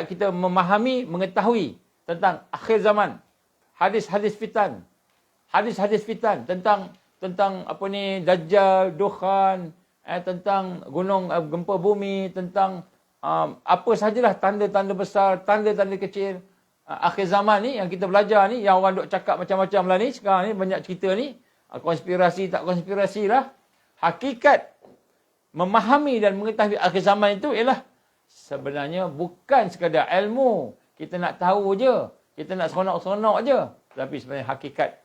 kita memahami, mengetahui tentang akhir zaman. Hadis-hadis fitan. Hadis-hadis fitan tentang apa ni, Dajjal, Dukhan, tentang gunung gempa bumi, tentang apa sahajalah tanda-tanda besar, tanda-tanda kecil. Akhir zaman ni yang kita belajar ni, yang orang duk cakap macam-macam lah ni, sekarang ni banyak cerita ni, konspirasi tak konspirasi lah. Hakikat memahami dan mengetahui akhir zaman itu ialah sebenarnya bukan sekadar ilmu. Kita nak tahu je, kita nak seronok-seronok je. Tapi sebenarnya hakikat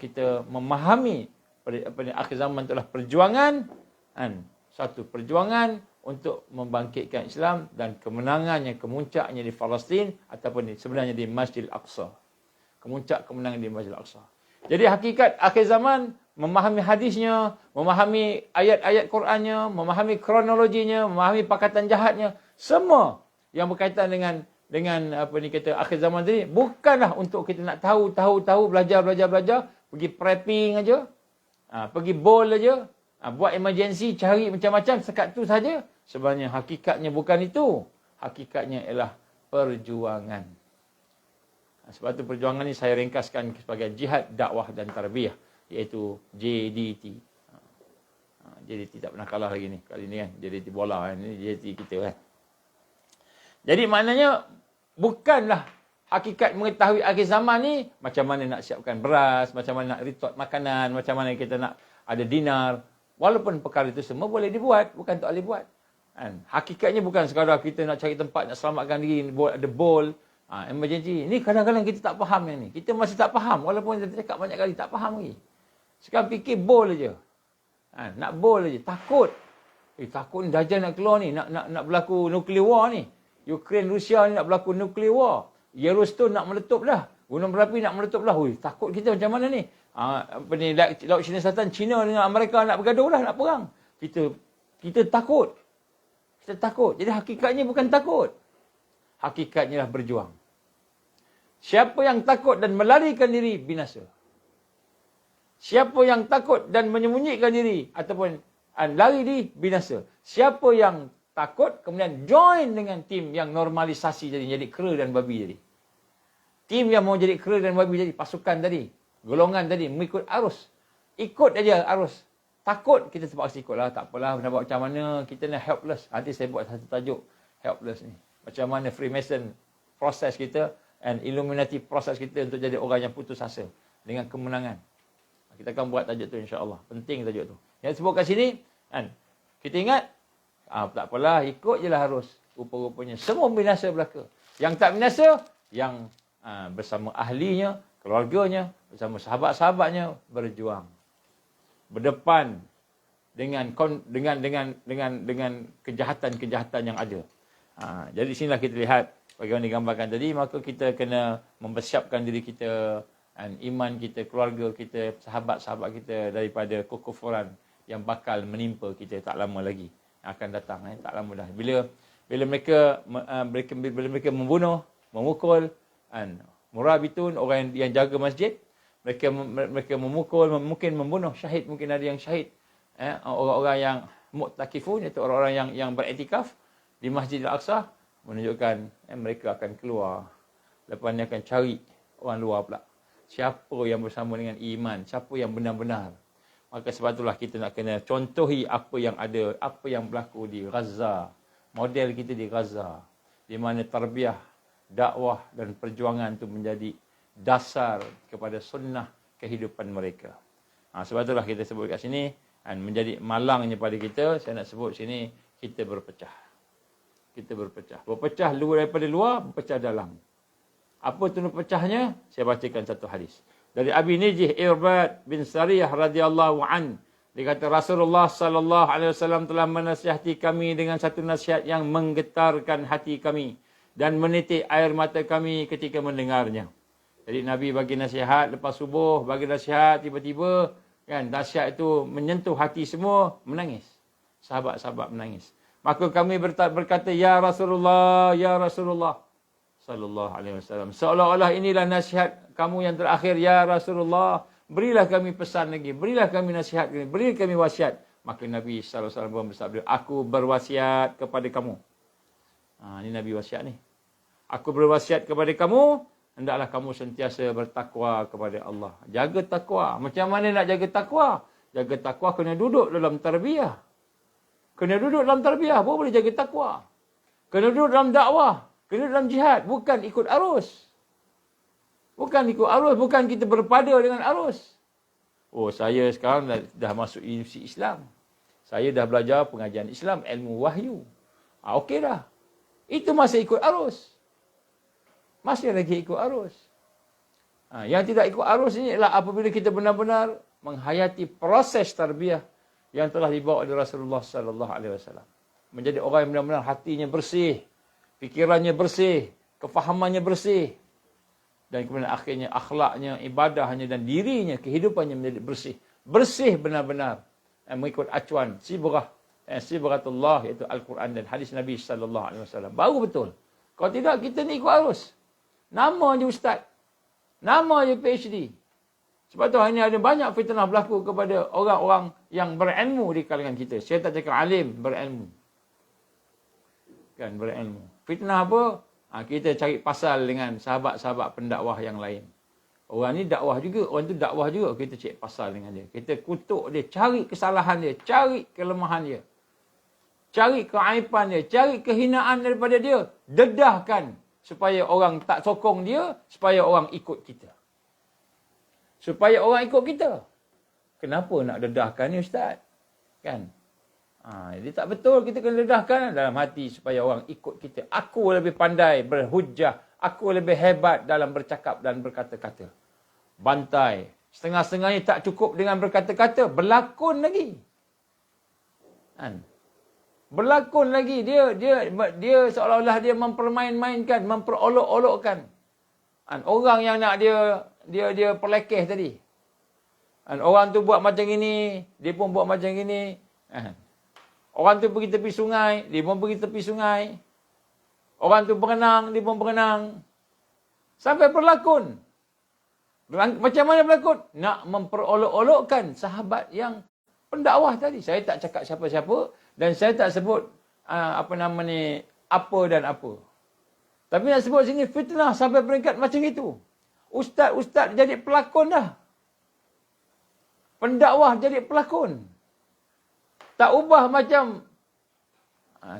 kita memahami akhir zaman itulah perjuangan, satu perjuangan untuk membangkitkan Islam dan kemenangannya, kemuncaknya di Palestin ataupun sebenarnya di Masjidil Aqsa. Kemuncak kemenangan di Masjidil Aqsa. Jadi hakikat akhir zaman, memahami hadisnya, memahami ayat-ayat Qurannya, memahami kronologinya, memahami pakatan jahatnya, semua yang berkaitan dengan akhir zaman tadi, bukanlah untuk kita nak tahu, belajar, pergi prepping aja, pergi bowl aja, buat emergency, cari macam-macam, sekat tu saja. Sebenarnya hakikatnya bukan itu. Hakikatnya ialah perjuangan. Sebab tu perjuangan ni saya ringkaskan sebagai jihad, dakwah dan tarbiyah, iaitu JDT. JDT tak pernah kalah lagi ni. Kali ni kan, JDT bola ni, JDT kita kan. Jadi maknanya, bukanlah hakikat mengetahui akhir zaman ni, macam mana nak siapkan beras, macam mana nak retot makanan, macam mana kita nak ada dinar. Walaupun perkara itu semua boleh dibuat, bukan tak boleh buat. Hakikatnya bukan sekadar kita nak cari tempat, nak selamatkan diri, ada bowl, emergency. Ini kadang-kadang kita tak faham yang ni. Kita masih tak faham, walaupun kita cakap banyak kali, tak faham lagi. Sekarang fikir bowl aja. Nak bowl aja, takut. Takut ni Dajjal nak keluar ni, nak berlaku nuclear war ni. Ukraine, Rusia ni nak berlaku nuclear war. Yellowstone nak meletup dah. Gunung berapi nak meletup dah. Takut kita macam mana ni? Laut Cina Selatan, China dengan Amerika nak bergaduh dah, nak perang. Kita takut. Kita takut. Jadi hakikatnya bukan takut. Hakikatnya adalah berjuang. Siapa yang takut dan melarikan diri, binasa. Siapa yang takut dan menyembunyikan diri ataupun lari diri, binasa. Siapa yang takut kemudian join dengan tim yang normalisasi jadi kera dan babi jadi. Tim yang mau jadi kera dan babi jadi, pasukan tadi, golongan tadi mengikut arus. Ikut aja arus. Takut kita terpaksa ikut lah, tak apalah, nak buat macam mana, kita ni helpless. Nanti saya buat satu tajuk helpless ni. Macam mana Freemason proses kita and Illuminati proses kita untuk jadi orang yang putus asa dengan kemenangan. Kita akan buat tajuk tu insya-Allah. Penting tajuk tu. Yang sebut kat sini kan, kita ingat tak apalah, ikut je lah harus. Rupa-rupanya semua binasa belaka. Yang tak binasa, yang bersama ahlinya, keluarganya, bersama sahabat-sahabatnya berjuang. Berdepan dengan kejahatan-kejahatan yang ada. Jadi sinilah kita lihat bagaimana digambarkan tadi, maka kita kena mempersiapkan diri kita, iman kita, keluarga kita, sahabat-sahabat kita daripada kekufuran yang bakal menimpa kita tak lama lagi, yang akan datang, tak lama dah. Bila mereka membunuh, memukul, murabitun, orang yang jaga masjid, mereka memukul, mungkin membunuh, syahid, mungkin ada yang syahid. Orang-orang yang mu'takifun, iaitu orang-orang yang beriktikaf di Masjidil Aqsa, menunjukkan mereka akan keluar. Lepas ni akan cari orang luar pula. Siapa yang bersama dengan iman, siapa yang benar-benar. Maka sebab itulah kita nak kena contohi apa yang ada, apa yang berlaku di Gaza. Model kita di Gaza. Di mana tarbiyah, dakwah dan perjuangan itu menjadi dasar kepada sunnah kehidupan mereka. Sebab itulah kita sebut kat sini, menjadi malangnya pada kita, saya nak sebut sini, kita berpecah. Kita berpecah. Berpecah luar daripada luar, berpecah dalam. Apa tu pecahnya? Saya bacakan satu hadis. Dari Abi Nijih Irbad bin Sariyah radhiyallahu an, dia kata Rasulullah sallallahu alaihi wasallam telah menasihati kami dengan satu nasihat yang menggetarkan hati kami dan menitik air mata kami ketika mendengarnya. Jadi Nabi bagi nasihat lepas subuh, bagi nasihat tiba-tiba kan nasihat itu menyentuh hati semua, menangis. Sahabat-sahabat menangis. Maka kami berkata, ya Rasulullah sallallahu alaihi wasallam, seolah-olah inilah nasihat kamu yang terakhir ya Rasulullah, berilah kami pesan lagi, berilah kami nasihat, berilah kami wasiat. Maka Nabi sallallahu alaihi wasallam bersabda, aku berwasiat kepada kamu. Ini Nabi wasiat ni. Aku berwasiat kepada kamu, hendaklah kamu sentiasa bertakwa kepada Allah. Jaga takwa. Macam mana nak jaga takwa? Jaga takwa kena duduk dalam tarbiyah. Kena duduk dalam tarbiyah, baru boleh jaga takwa. Kena duduk dalam dakwah, kena dalam jihad, bukan ikut arus. Bukan ikut arus, bukan kita berpada dengan arus. Oh, saya sekarang dah masuk Universiti Islam. Saya dah belajar pengajian Islam, ilmu wahyu. Okey dah. Itu masih ikut arus. Masih lagi ikut arus. Yang tidak ikut arus ini adalah apabila kita benar-benar menghayati proses tarbiyah yang telah dibawa oleh Rasulullah sallallahu alaihi wasallam. Menjadi orang yang benar-benar hatinya bersih, fikirannya bersih, kefahamannya bersih, dan kemudian akhirnya akhlaknya, ibadahnya dan dirinya, kehidupannya menjadi bersih. Bersih benar-benar mengikut acuan sibghatullah, iaitu Al-Quran dan hadis Nabi sallallahu alaihi wasallam. Baru betul. Kalau tidak, kita ni ikut arus. Nama je ustaz. Nama je PhD. Sebab tu hari ni ada banyak fitnah berlaku kepada orang-orang yang berilmu di kalangan kita. Saya tak cakap alim, berilmu. Kan, berilmu. Fitnah apa? Kita cari pasal dengan sahabat-sahabat pendakwah yang lain. Orang ni dakwah juga, orang tu dakwah juga. Kita cari pasal dengan dia. Kita kutuk dia, cari kesalahan dia, cari kelemahan dia. Cari keaiban dia, cari kehinaan daripada dia. Dedahkan supaya orang tak sokong dia, supaya orang ikut kita. Supaya orang ikut kita. Kenapa nak dedahkan ni ustaz? Kan? Jadi tak betul kita kena dedahkan dalam hati supaya orang ikut kita. Aku lebih pandai berhujah. Aku lebih hebat dalam bercakap dan berkata-kata. Bantai. Setengah-setengahnya tak cukup dengan berkata-kata. Berlakon lagi. Kan? Berlakon lagi. Dia seolah-olah dia mempermain-mainkan, memperolok-olokkan. Orang yang nak dia perlekeh tadi. Orang tu buat macam ini, dia pun buat macam ini. Orang tu pergi tepi sungai, dia pun pergi tepi sungai. Orang tu berenang, dia pun berenang. Sampai berlakon. Macam mana berlakon? Nak memperolok-olokkan sahabat yang pendakwah tadi. Saya tak cakap siapa-siapa dan saya tak sebut apa dan apa. Tapi nak sebut sini fitnah sampai peringkat macam itu. Ustaz jadi pelakon dah. Pendakwah jadi pelakon. Tak ubah macam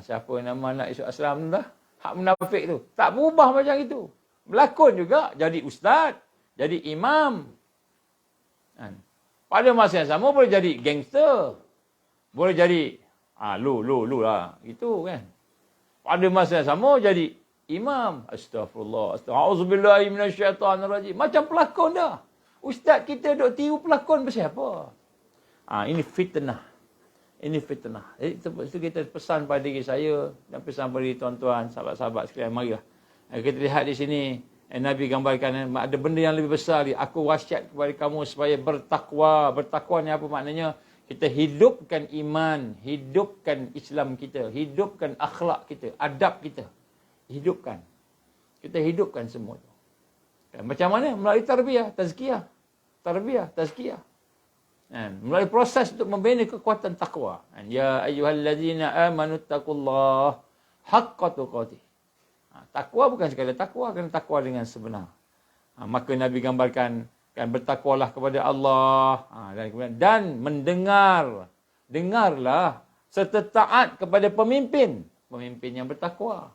siapa nama anak Yusuf Aslam dah? Hak munafik tu. Tak berubah macam itu. Berlakon juga jadi ustaz, jadi imam. Pada masa yang sama boleh jadi gangster. Boleh jadi lu lah. Gitu kan. Pada masa yang sama jadi imam. Astaghfirullah. A'udzubillahi minasyaitanirrajim. Macam pelakon dah. Ustaz kita duk tiru pelakon pasal apa? Ini fitnah. Ini fitnah. Jadi itu kita pesan pada diri saya dan pesan pada diri tuan-tuan, sahabat-sahabat sekalian. Marilah. Kita lihat di sini. Nabi gambarkan ada benda yang lebih besar. Aku wasiat kepada kamu supaya bertakwa. Bertakwa ni apa maknanya? Kita hidupkan iman. Hidupkan Islam kita. Hidupkan akhlak kita. Adab kita. Hidupkan. Kita hidupkan semua itu. Macam mana? Melalui tarbiyah, tazkiyah. Tarbiyah, tazkiyah. Melalui proses untuk membina kekuatan takwa. Ya ayyuhallazina amanu taqullah haqqa tuqatih. Takwa bukan sekadar takwa, kena takwa dengan sebenar. Maka Nabi gambarkan kan bertakwalah kepada Allah dan mendengar. Dengarlah serta taat kepada pemimpin. Pemimpin yang bertakwa.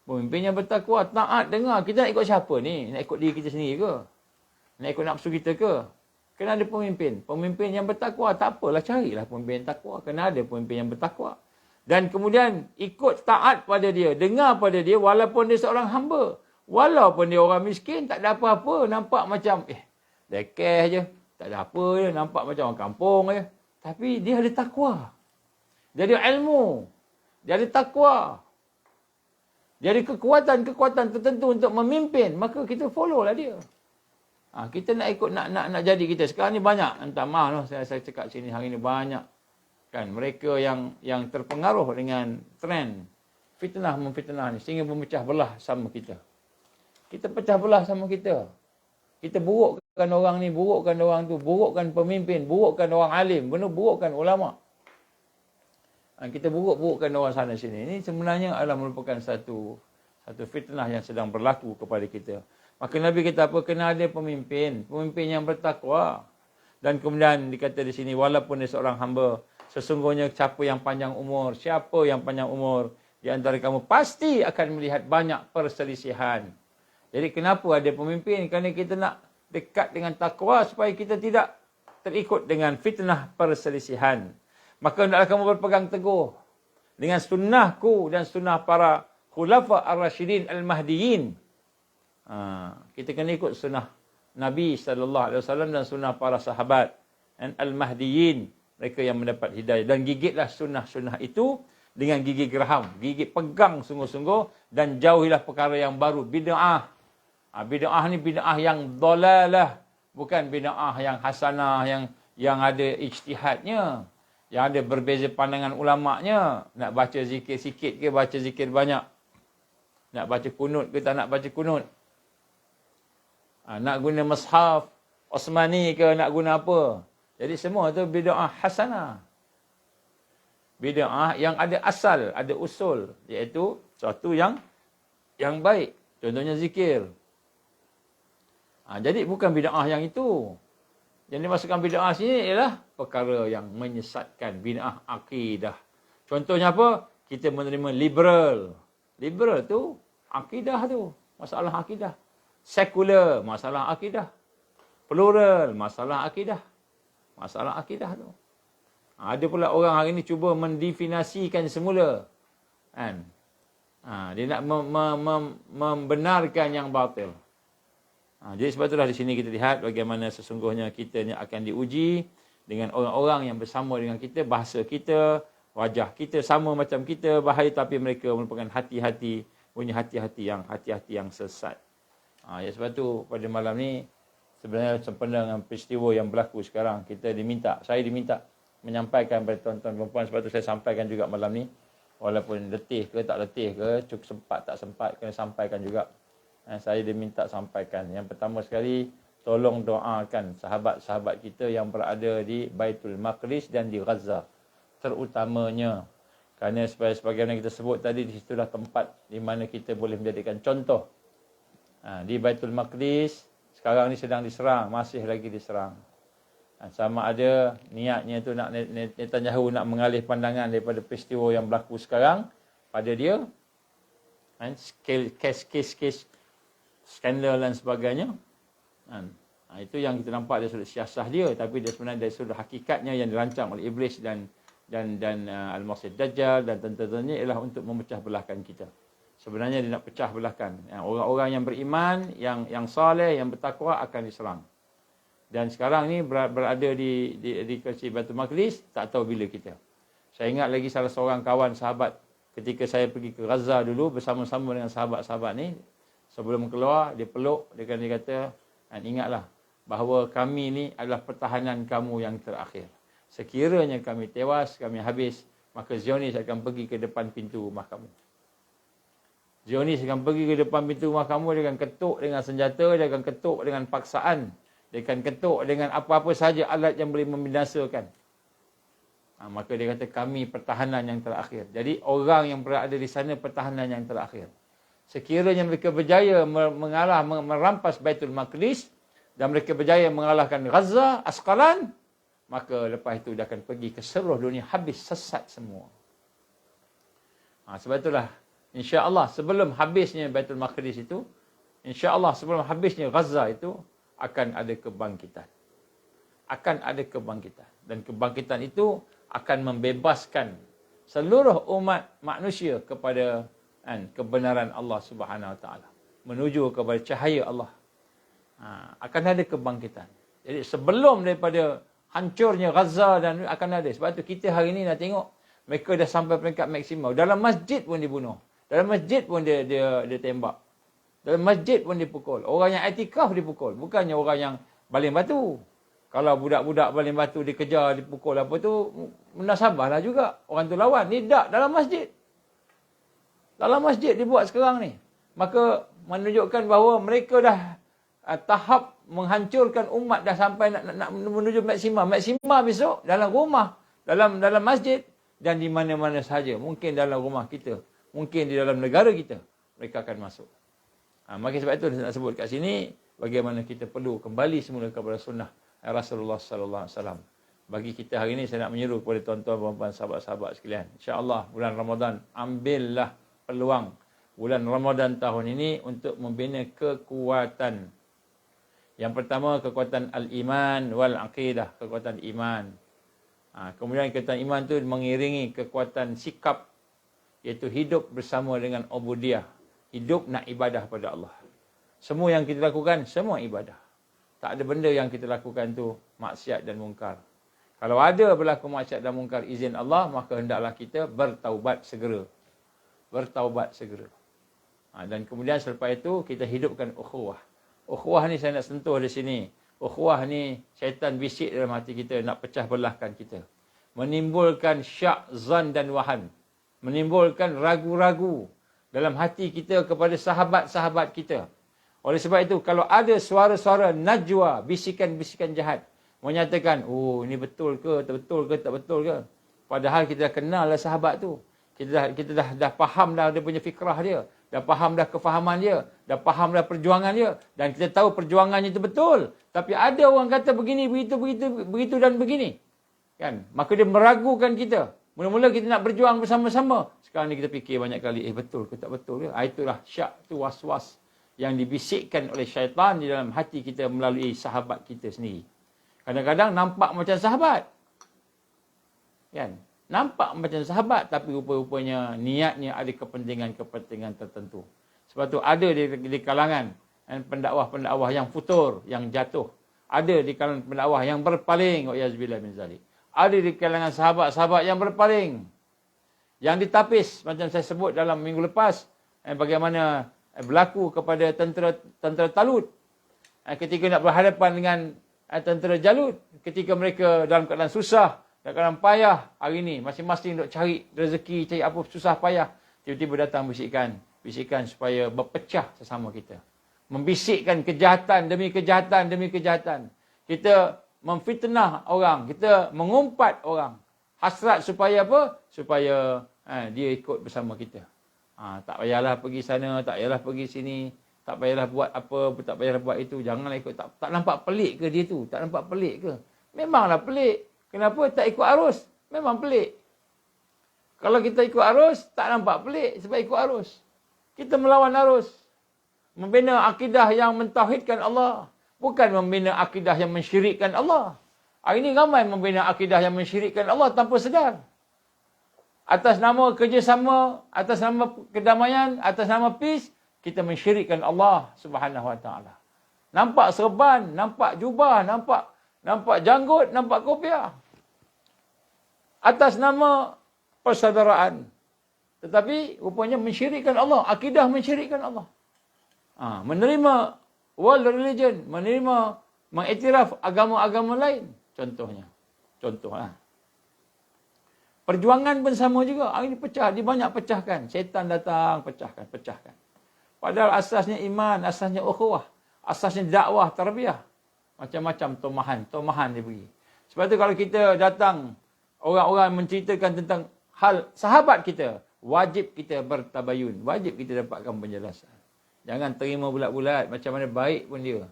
Pemimpin yang bertakwa, taat, dengar. Kita nak ikut siapa ni? Nak ikut diri kita sendiri ke? Nak ikut nafsu kita ke? Kena ada pemimpin. Pemimpin yang bertakwa, tak apalah, carilah pemimpin yang takwa. Kena ada pemimpin yang bertakwa. Dan kemudian ikut taat pada dia. Dengar pada dia walaupun dia seorang hamba. Walaupun dia orang miskin, tak ada apa-apa. Nampak macam, dekeh je. Tak ada apa je. Nampak macam orang kampung je. Tapi dia ada takwa. Dia ada ilmu. Dia ada takwa. Dia ada kekuatan-kekuatan tertentu untuk memimpin. Maka kita follow lah dia. Kita nak ikut, nak jadi kita. Sekarang ni banyak. Entah maaf lah, saya cakap sini hari ni banyak. Kan, mereka yang terpengaruh dengan trend fitnah memfitnah ni. Sehingga memecah belah sama kita. Kita pecah belah sama kita. Kita burukkan orang ni, burukkan orang tu. Burukkan pemimpin, burukkan orang alim. Benar burukkan ulama'. Kita buruk-burukkan orang sana sini. Ini sebenarnya adalah merupakan satu fitnah yang sedang berlaku kepada kita. Maka Nabi kata apa? Kena ada pemimpin. Pemimpin yang bertakwa. Dan kemudian dikata di sini, walaupun dia seorang hamba, sesungguhnya siapa yang panjang umur di antara kamu pasti akan melihat banyak perselisihan. Jadi kenapa ada pemimpin? Kerana kita nak dekat dengan takwa supaya kita tidak terikut dengan fitnah perselisihan. Maka hendaklah kamu berpegang teguh dengan sunnahku dan sunnah para khulafa ar-rasyidin al-mahdiyin. Kita kena ikut sunnah Nabi SAW dan sunnah para sahabat. Dan al-mahdiyin, mereka yang mendapat hidayah. Dan gigitlah sunnah-sunnah itu dengan gigi geraham. Gigi pegang sungguh-sungguh dan jauhilah perkara yang baru. Bid'ah. Bid'ah ni bid'ah yang dalalah. Bukan bid'ah yang hasanah, yang ada ijtihadnya. Yang ada berbeza pandangan ulama'nya. Nak baca zikir sikit ke baca zikir banyak. Nak baca kunut ke tak nak baca kunut. Nak guna mushaf Osmani ke nak guna apa. Jadi semua tu bid'ah hasanah. Bid'ah yang ada asal, ada usul. Iaitu sesuatu yang baik. Contohnya zikir. Jadi bukan bid'ah yang itu. Yang dimasukkan bid'ah sini ialah perkara yang menyesatkan. Bid'ah akidah. Contohnya apa? Kita menerima liberal. Liberal tu akidah tu. Masalah akidah. Sekular, masalah akidah. Plural, masalah akidah. Masalah akidah tu. Ada pula orang hari ni cuba mendefinisikan semula. Kan? Dia nak membenarkan yang batil. Jadi sebab itulah di sini kita lihat bagaimana sesungguhnya kita ni akan diuji dengan orang-orang yang bersama dengan kita, bahasa kita, wajah kita sama macam kita, bahaya tapi mereka merupakan hati-hati, punya hati-hati yang sesat. Ya sebab tu pada malam ni sebenarnya sempena dengan peristiwa yang berlaku sekarang, saya diminta menyampaikan kepada tuan-tuan perempuan, sebab tu saya sampaikan juga malam ni. Walaupun letih ke tak letih ke, cukup sempat tak sempat, kena sampaikan juga. Saya diminta sampaikan. Yang pertama sekali, tolong doakan sahabat-sahabat kita yang berada di Baitul Maqdis dan di Gaza. Terutamanya. Kerana sebagaimana kita sebut tadi, di situlah tempat di mana kita boleh menjadikan contoh. Di Baitul Maqdis, sekarang ni sedang diserang, masih lagi diserang. Sama ada niatnya tu nak Netanyahu nak mengalih pandangan daripada peristiwa yang berlaku sekarang pada dia. Kes skandal dan sebagainya. Itu yang kita nampak dari sudut siasah dia, tapi dia sebenarnya dari sudut hakikatnya yang dirancang oleh iblis dan Al-Masih Dajjal dan tentu-tentunya ialah untuk memecah belahkan kita. Sebenarnya dia nak pecah belahkan. Orang-orang yang beriman, yang soleh, yang bertakwa akan diserang. Dan sekarang ni berada di Baitul Maqdis, tak tahu bila kita. Saya ingat lagi salah seorang kawan sahabat ketika saya pergi ke Gaza dulu bersama-sama dengan sahabat-sahabat ni, sebelum keluar dia peluk, dia kata, ingatlah bahawa kami ni adalah pertahanan kamu yang terakhir. Sekiranya kami tewas, kami habis, maka Zionis akan pergi ke depan pintu rumah kamu. Zionis akan pergi ke depan pintu rumah kamu, dia akan ketuk dengan senjata, dia akan ketuk dengan paksaan, dia akan ketuk dengan apa-apa saja alat yang boleh membinasakan. Maka dia kata kami pertahanan yang terakhir. Jadi orang yang berada di sana pertahanan yang terakhir. Sekiranya mereka berjaya merampas Baitul Maqdis dan mereka berjaya mengalahkan Gaza, Asqalan, maka lepas itu dia akan pergi ke seluruh dunia, habis sesat semua. Sebab itulah insya-Allah sebelum habisnya Baitul Maqdis itu, insya-Allah sebelum habisnya Gaza itu akan ada kebangkitan. Akan ada kebangkitan. Dan kebangkitan itu akan membebaskan seluruh umat manusia kepada kebenaran Allah Subhanahu Wa Taala, menuju kepada cahaya Allah. Akan ada kebangkitan. Jadi sebelum daripada hancurnya Gaza dan akan ada. Sebab tu kita hari ni nak tengok mereka dah sampai peringkat maksimum. Dalam masjid pun dibunuh. Dalam masjid pun dia tembak. Dalam masjid pun dipukul. Orang yang i'tikaf dipukul. Bukannya orang yang baling batu. Kalau budak-budak baling batu dikejar, dipukul apa tu, munasabahlah juga. Orang tu lawan. Ni tak dalam masjid. Dalam masjid dibuat sekarang ni. Maka menunjukkan bahawa mereka dah tahap menghancurkan umat dah sampai nak menuju maksimum. Maksimum besok dalam rumah, dalam masjid dan di mana-mana sahaja. Mungkin dalam rumah kita, mungkin di dalam negara kita, mereka akan masuk. Maka sebab itu saya nak sebut kat sini bagaimana kita perlu kembali semula kepada sunnah Rasulullah sallallahu alaihi wasallam. Bagi kita hari ini saya nak menyeru kepada tuan-tuan, puan-puan, sahabat-sahabat sekalian. Insya-Allah bulan Ramadan, ambillah peluang bulan Ramadan tahun ini untuk membina kekuatan. Yang pertama, kekuatan al-iman wal aqidah, kekuatan iman. Kemudian kekuatan iman itu mengiringi kekuatan sikap, iaitu hidup bersama dengan ubudiyah. Hidup nak ibadah pada Allah. Semua yang kita lakukan, semua ibadah. Tak ada benda yang kita lakukan tu maksiat dan mungkar. Kalau ada berlaku maksiat dan mungkar izin Allah, maka hendaklah kita bertaubat segera. Bertaubat segera. Dan kemudian selepas itu, kita hidupkan ukhuwah. Ukhuwah ni saya nak sentuh di sini. Ukhuwah ni syaitan bisik dalam hati kita, nak pecah belahkan kita. Menimbulkan syak, zan dan wahan. Menimbulkan ragu-ragu dalam hati kita kepada sahabat-sahabat kita. Oleh sebab itu, kalau ada suara-suara najwa, bisikan-bisikan jahat, menyatakan, oh ini betul ke, tak betul ke, tak betul ke. Padahal kita dah kenal lah sahabat tu. Kita dah faham dah dia punya fikrah dia. Dah faham dah kefahaman dia. Dah faham dah perjuangan dia. Dan kita tahu perjuangannya itu betul. Tapi ada orang kata begini, begitu dan begini. Kan? Maka dia meragukan kita. Mula-mula kita nak berjuang bersama-sama. Sekarang ni kita fikir banyak kali, betul ke tak betul ke? Itulah syak, tu was-was yang dibisikkan oleh syaitan di dalam hati kita melalui sahabat kita sendiri. Kadang-kadang nampak macam sahabat. Kan? Nampak macam sahabat, tapi rupa-rupanya niatnya ada kepentingan-kepentingan tertentu. Sebab tu ada di kalangan pendakwah-pendakwah yang futur, yang jatuh. Ada di kalangan pendakwah yang berpaling. Wa'iyazbillah min zalik. Ada di kalangan sahabat-sahabat yang berpaling. Yang ditapis, macam saya sebut dalam minggu lepas, bagaimana berlaku kepada tentera Talut. Ketika nak berhadapan dengan tentera Jalut, ketika mereka dalam keadaan susah, dalam keadaan payah, hari ini masing-masing duk cari rezeki, cari apa susah payah, tiba-tiba datang bisikan supaya berpecah sesama kita. Membisikkan kejahatan demi kejahatan demi kejahatan. Kita memfitnah orang, kita mengumpat orang. Hasrat supaya apa? Supaya dia ikut bersama kita. Tak payahlah pergi sana, tak payahlah pergi sini, tak payahlah buat apa, tak payahlah buat itu, janganlah ikut. Tak nampak pelik ke dia tu? Tak nampak pelik ke? Memanglah pelik. Kenapa tak ikut arus? Memang pelik. Kalau kita ikut arus, tak nampak pelik sebab ikut arus. Kita melawan arus. Membina akidah yang mentauhidkan Allah. Bukan membina akidah yang mensyirikkan Allah. Hari ini ramai membina akidah yang mensyirikkan Allah tanpa sedar. Atas nama kerjasama, atas nama kedamaian, atas nama peace, kita mensyirikkan Allah Subhanahu Wa Taala. Nampak serban, nampak jubah, nampak janggut, nampak kopiah. Atas nama persaudaraan. Tetapi rupanya mensyirikkan Allah. Akidah mensyirikkan Allah. Menerima world religion. Menerima, mengiktiraf agama-agama lain. Contohnya. Perjuangan pun sama juga. Hari ini pecah. Dia banyak pecahkan. Syaitan datang, pecahkan. Padahal asasnya iman, asasnya ukhuwah. Asasnya dakwah, tarbiyah. Macam-macam tomahan dia beri. Sebab tu kalau kita datang, orang-orang menceritakan tentang hal sahabat kita, wajib kita bertabayun. Wajib kita dapatkan penjelasan. Jangan terima bulat-bulat, macam mana baik pun dia.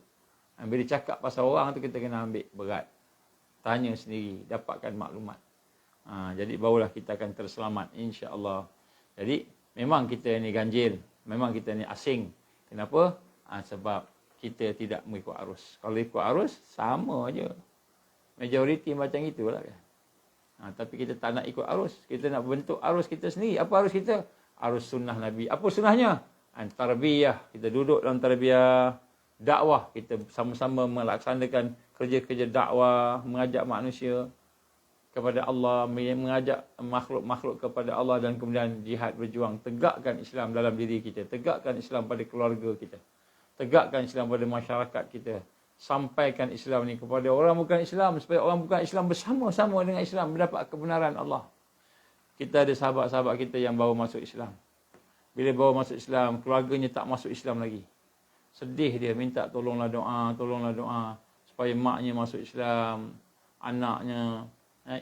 Bila dia cakap pasal orang tu, kita kena ambil berat. Tanya sendiri, dapatkan maklumat. Jadi barulah kita akan terselamat, insya-Allah. Jadi memang kita ni ganjil, memang kita ni asing. Kenapa? Sebab kita tidak mengikut arus. Kalau ikut arus, sama aja. Majoriti macam itulah kan. Tapi kita tak nak ikut arus. Kita nak bentuk arus kita sendiri. Apa arus kita? Arus sunnah Nabi. Apa sunnahnya? Tarbiyah. Kita duduk dalam tarbiyah. Dakwah. Kita sama-sama melaksanakan kerja-kerja dakwah. Mengajak manusia kepada Allah. Mengajak makhluk-makhluk kepada Allah. Dan kemudian jihad berjuang. Tegakkan Islam dalam diri kita. Tegakkan Islam pada keluarga kita. Tegakkan Islam pada masyarakat kita. Sampaikan Islam ni kepada orang bukan Islam. Supaya orang bukan Islam bersama-sama dengan Islam mendapat kebenaran Allah. Kita ada sahabat-sahabat kita yang baru masuk Islam. Bila baru masuk Islam, keluarganya tak masuk Islam lagi. Sedih dia, minta tolonglah doa. Supaya maknya masuk Islam. Anaknya,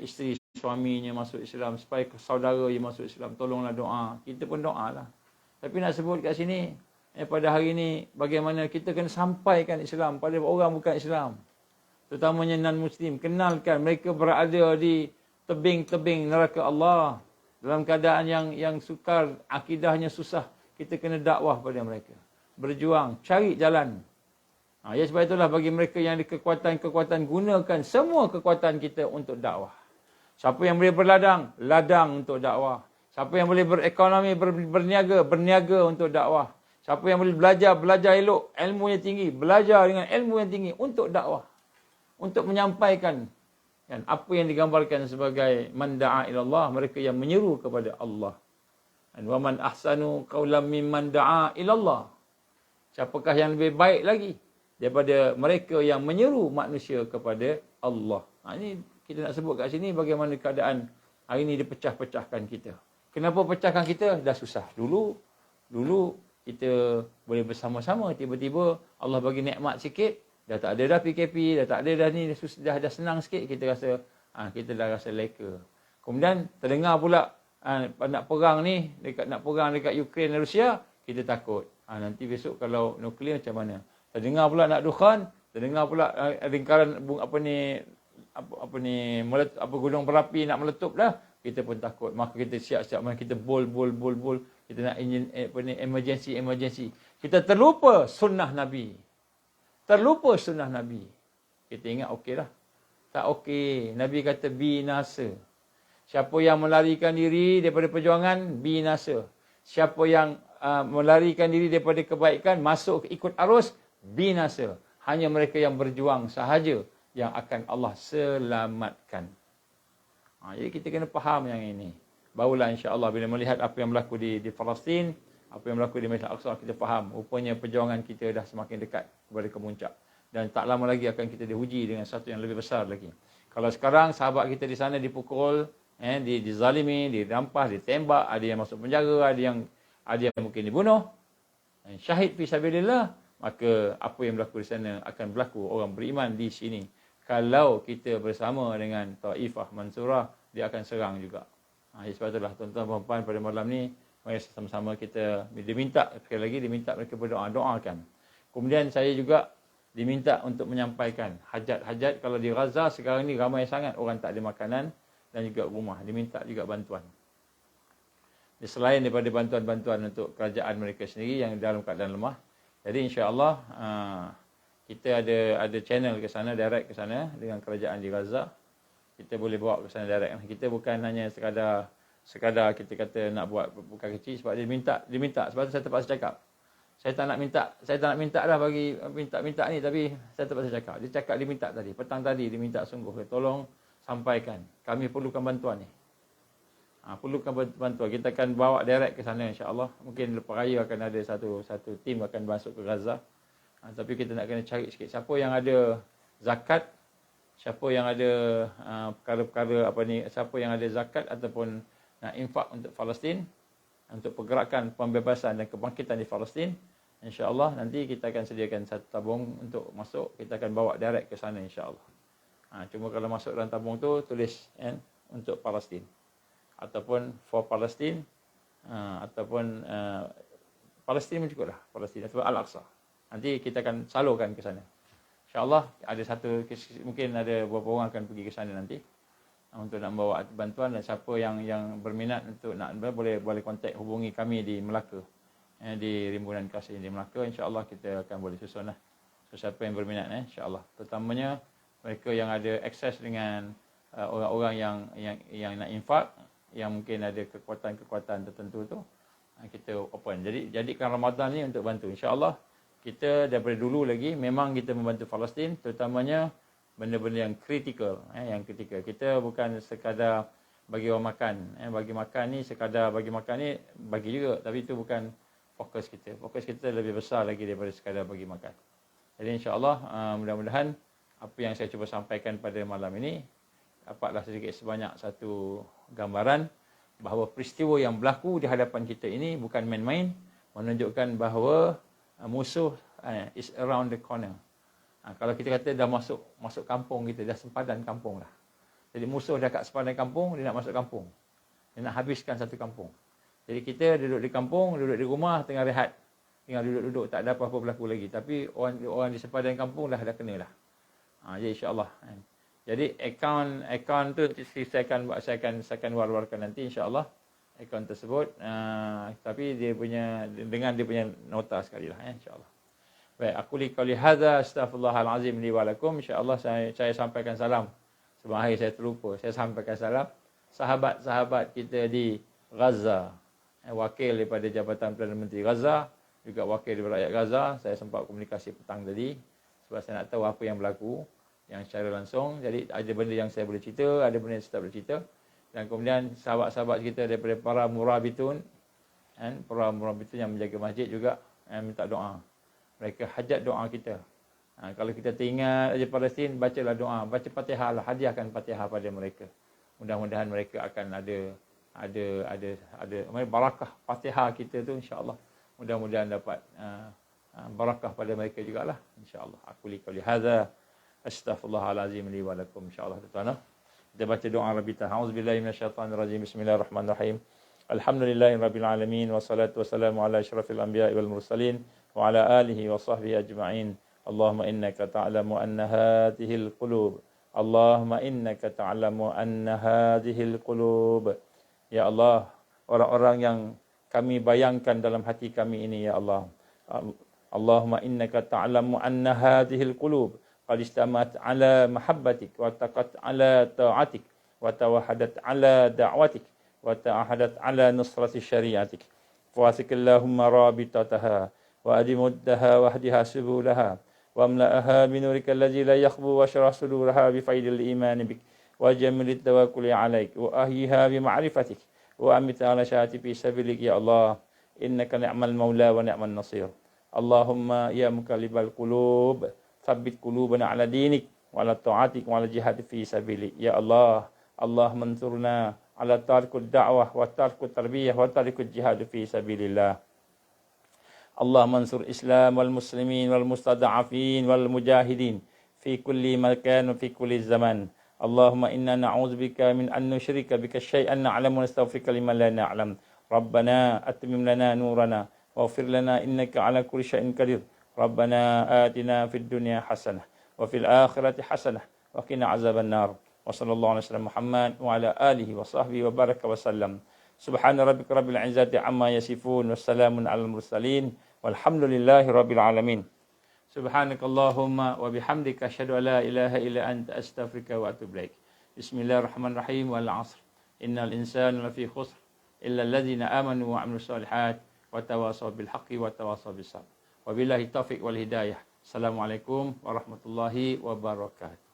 isteri suaminya masuk Islam. Supaya saudaranya masuk Islam. Tolonglah doa. Kita pun doa lah. Tapi nak sebut kat sini, pada hari ini, bagaimana kita kena sampaikan Islam pada orang bukan Islam. Terutamanya non-Muslim. Kenalkan mereka berada di tebing-tebing neraka Allah. Dalam keadaan yang sukar, akidahnya susah. Kita kena dakwah pada mereka. Berjuang, cari jalan. Ya sebab itulah bagi mereka yang ada kekuatan-kekuatan, gunakan semua kekuatan kita untuk dakwah. Siapa yang boleh berladang, ladang untuk dakwah. Siapa yang boleh berekonomi, berniaga untuk dakwah. Siapa yang boleh belajar elok, ilmu yang tinggi, belajar dengan ilmu yang tinggi untuk dakwah, untuk menyampaikan kan, apa yang digambarkan sebagai man da'a ilallah, mereka yang menyeru kepada Allah. Dan wa man ahsanu qawlan mimman da'a ilallah. Siapakah yang lebih baik lagi daripada mereka yang menyeru manusia kepada Allah. Ini kita nak sebut kat sini bagaimana keadaan hari ini dipecah-pecahkan kita. Kenapa pecahkan kita? Dah susah. Dulu kita boleh bersama-sama, tiba-tiba Allah bagi nikmat sikit, dah tak ada dah PKP, dah tak ada dah ni, dah senang sikit, kita rasa kita dah rasa leka. Kemudian terdengar pula nak perang ni, nak perang dekat Ukraine dan Rusia, kita takut. Nanti besok kalau nuklear macam mana? Terdengar pula nak dukhan, terdengar pula lingkaran gunung berapi nak meletup dah, kita pun takut. Maka kita siap-siap, kita bol. Kita nak emergency. Kita terlupa sunnah Nabi. Kita ingat okey lah. Tak okey. Nabi kata binasa. Siapa yang melarikan diri daripada perjuangan, binasa. Siapa yang melarikan diri daripada kebaikan, masuk ikut arus, binasa. Hanya mereka yang berjuang sahaja yang akan Allah selamatkan. Jadi kita kena faham yang ini. Barulah insya-Allah bila melihat apa yang berlaku di Palestin, apa yang berlaku di Masjid Al-Aqsa, kita faham rupanya perjuangan kita dah semakin dekat kepada kemuncak. Dan tak lama lagi akan kita diuji dengan satu yang lebih besar lagi. Kalau sekarang sahabat kita di sana dipukul, dizalimi, dirampas, ditembak, ada yang masuk penjara, ada yang mungkin dibunuh, syahid fi sabilillah, maka apa yang berlaku di sana akan berlaku orang beriman di sini. Kalau kita bersama dengan Taifah Mansurah, dia akan serang juga. Sebab itulah tuan-tuan dan puan pada malam ni, mari sama-sama kita diminta, sekali lagi diminta mereka berdoa-doakan. Kemudian saya juga diminta untuk menyampaikan hajat-hajat. Kalau di Gaza sekarang ni ramai sangat orang tak ada makanan dan juga rumah. Diminta juga bantuan. Selain daripada bantuan-bantuan untuk kerajaan mereka sendiri yang dalam keadaan lemah. Jadi insya-Allah kita ada channel ke sana, direct ke sana dengan kerajaan di Gaza. Kita boleh bawa ke sana direct. Kita bukan hanya sekadar kita kata nak buat bukan kecil, sebab dia diminta. Sebab tu saya terpaksa cakap. Saya tak nak minta dah bagi minta ni, tapi saya terpaksa cakap. Dia cakap diminta tadi, petang tadi diminta sungguh. Tolong sampaikan. Kami perlukan bantuan ni. Perlukan bantuan. Kita akan bawa direct ke sana insya-Allah. Mungkin lepas raya akan ada satu tim akan masuk ke Gaza. Tapi kita nak kena cari sikit siapa yang ada zakat, siapa yang ada perkara-perkara siapa yang ada zakat ataupun nak infak untuk Palestin, untuk pergerakan pembebasan dan kebangkitan di Palestin. InsyaAllah nanti kita akan sediakan satu tabung untuk masuk, kita akan bawa direct ke sana insyaAllah. Cuma kalau masuk dalam tabung tu tulis untuk Palestin ataupun for Palestine, ataupun Palestin pun cukup lah, Palestin ataupun Al-Aqsa. Nanti kita akan salurkan ke sana. InsyaAllah mungkin ada beberapa orang akan pergi ke sana nanti untuk nak membawa bantuan. Dan siapa yang berminat untuk nak boleh kontak hubungi kami di Melaka, di Rimbunan Kasih di Melaka. InsyaAllah kita akan boleh susun lah. So siapa yang berminat insyaAllah, terutamanya mereka yang ada akses dengan orang-orang yang nak infak, yang mungkin ada kekuatan-kekuatan tertentu tu, kita open. Jadi jadikan Ramadan ni untuk bantu. InsyaAllah kita daripada dulu lagi memang kita membantu Palestin, terutamanya benda-benda yang kritikal. Kita bukan sekadar bagi orang makan. Bagi makan ni, sekadar bagi makan ni, bagi juga. Tapi itu bukan fokus kita. Fokus kita lebih besar lagi daripada sekadar bagi makan. Jadi insyaAllah mudah-mudahan apa yang saya cuba sampaikan pada malam ini dapatlah sedikit sebanyak satu gambaran bahawa peristiwa yang berlaku di hadapan kita ini bukan main-main, menunjukkan bahawa musuh is around the corner. Kalau kita kata dah masuk kampung kita, dah sempadan kampung lah. Jadi musuh dah kat sempadan kampung, dia nak masuk kampung. Dia nak habiskan satu kampung. Jadi kita duduk di kampung, duduk di rumah, tengah rehat. Tinggal duduk-duduk, tak ada apa-apa berlaku lagi. Tapi orang di sempadan kampung dah kena lah. Jadi insyaAllah. Jadi akaun tu saya akan war-warkan nanti insyaAllah. Akaun tersebut. Tapi dengan dia punya nota sekali lah insyaAllah. Baik, aku liqauli hadza astaghfirullahalazim li wa lakum. Insya-Allah saya sampaikan salam. Sebelum akhir saya terlupa. Saya sampaikan salam sahabat-sahabat kita di Gaza. Wakil daripada Jabatan Perdana Menteri Gaza juga wakil daripada rakyat Gaza. Saya sempat komunikasi petang tadi sebab saya nak tahu apa yang berlaku yang secara langsung. Jadi ada benda yang saya boleh cerita, ada benda yang saya tak boleh cerita. Dan kemudian sahabat-sahabat kita daripada para murabitun, para murabitun yang menjaga masjid juga minta doa. Mereka hajat doa kita. Kalau kita teringat aja Palestin, bacalah doa, baca Fatihah lah, hadiahkan Fatihah pada mereka. Mudah-mudahan mereka akan ada barakah Fatihah kita tu, insya-Allah. Mudah-mudahan dapat barakah pada mereka jugalah, insya-Allah. Aku liqauli hadza astaghfirullahalazim li wa lakum, insya-Allah tuan-tuan. Kita baca doa Rabbita. Auzubillahi minasyaitonirrajim. Bismillahirrahmanirrahim. Alhamdulillahirabbil alamin wassalatu wassalamu ala asyrafil anbiya'i wal mursalin wa ala alihi wa sahbihi ajma'in. Allahumma innaka ta'lamu anna hadhil qulub. Allahumma innaka ta'lamu anna hadhil qulub. Ya Allah, orang-orang yang kami bayangkan dalam hati kami ini, ya Allah. Allahumma innaka ta'lamu anna hadhil qulub qad istamat ala mahabbatik wa taqat ala ta'atik wa tawahadat ala da'watik wa ta'ahadat ala nusrati syariatik. Fawasikillahumma rabitataha wa adimuddaha wahdiha subulaha wa amla'aha binurika alladhi la yakhbu wa syarah suduraha bifaidil iman bik wa jamilit tawakkuli alaik wa ahyiha bima'rifatik wa amit ala syahati fi sabilik. Ya Allah, innaka ni'mal maula wa ni'man nasir. Allahumma ya mukallibal qulub tsabbit qulubana ala dinik wa ala ta'atik wa ala jihad fi sabilik. Ya Allah, Allah mansurna ala tarikud da'wah wa tarikut tarbiyah wa tarikut jihad fi sabilillah. Allah mansur Islam wal muslimin wal mustada'afin wal mujahidin fi kulli makan wa fi kulli zaman. Allahumma inna na'udzubika min an nusyrika bika syai'an na'lamu wa nastaghfiruka liman la na'lam. Rabbana atmim lana nurana waghfir lana innaka ala kulli syai'in qadir. Rabbana atina fid dunya hasanah wa fil akhirati hasanah wa qina azaban nar. Wa sallallahu alaihi wasallam Muhammad wa ala alihi wa sahbihi wa baraka wa sallam. Subhana rabbika rabbil izzati amma yasifun wa salamun alal mursalin walhamdulillahi rabbil alamin. Subhanakallahumma wa bihamdika asyhadu an la ilaha illa anta astaghfiruka wa atubu ilaik. Bismillahirrahmanirrahim. Wal 'asr. Innal insana lafi khusr illa alladhina amanu wa 'amilus solihat wa tawasaw bil haqqi wa tawasaw bis sabr. Wabillahi taufiq wal hidayah. Assalamualaikum warahmatullahi wabarakatuh.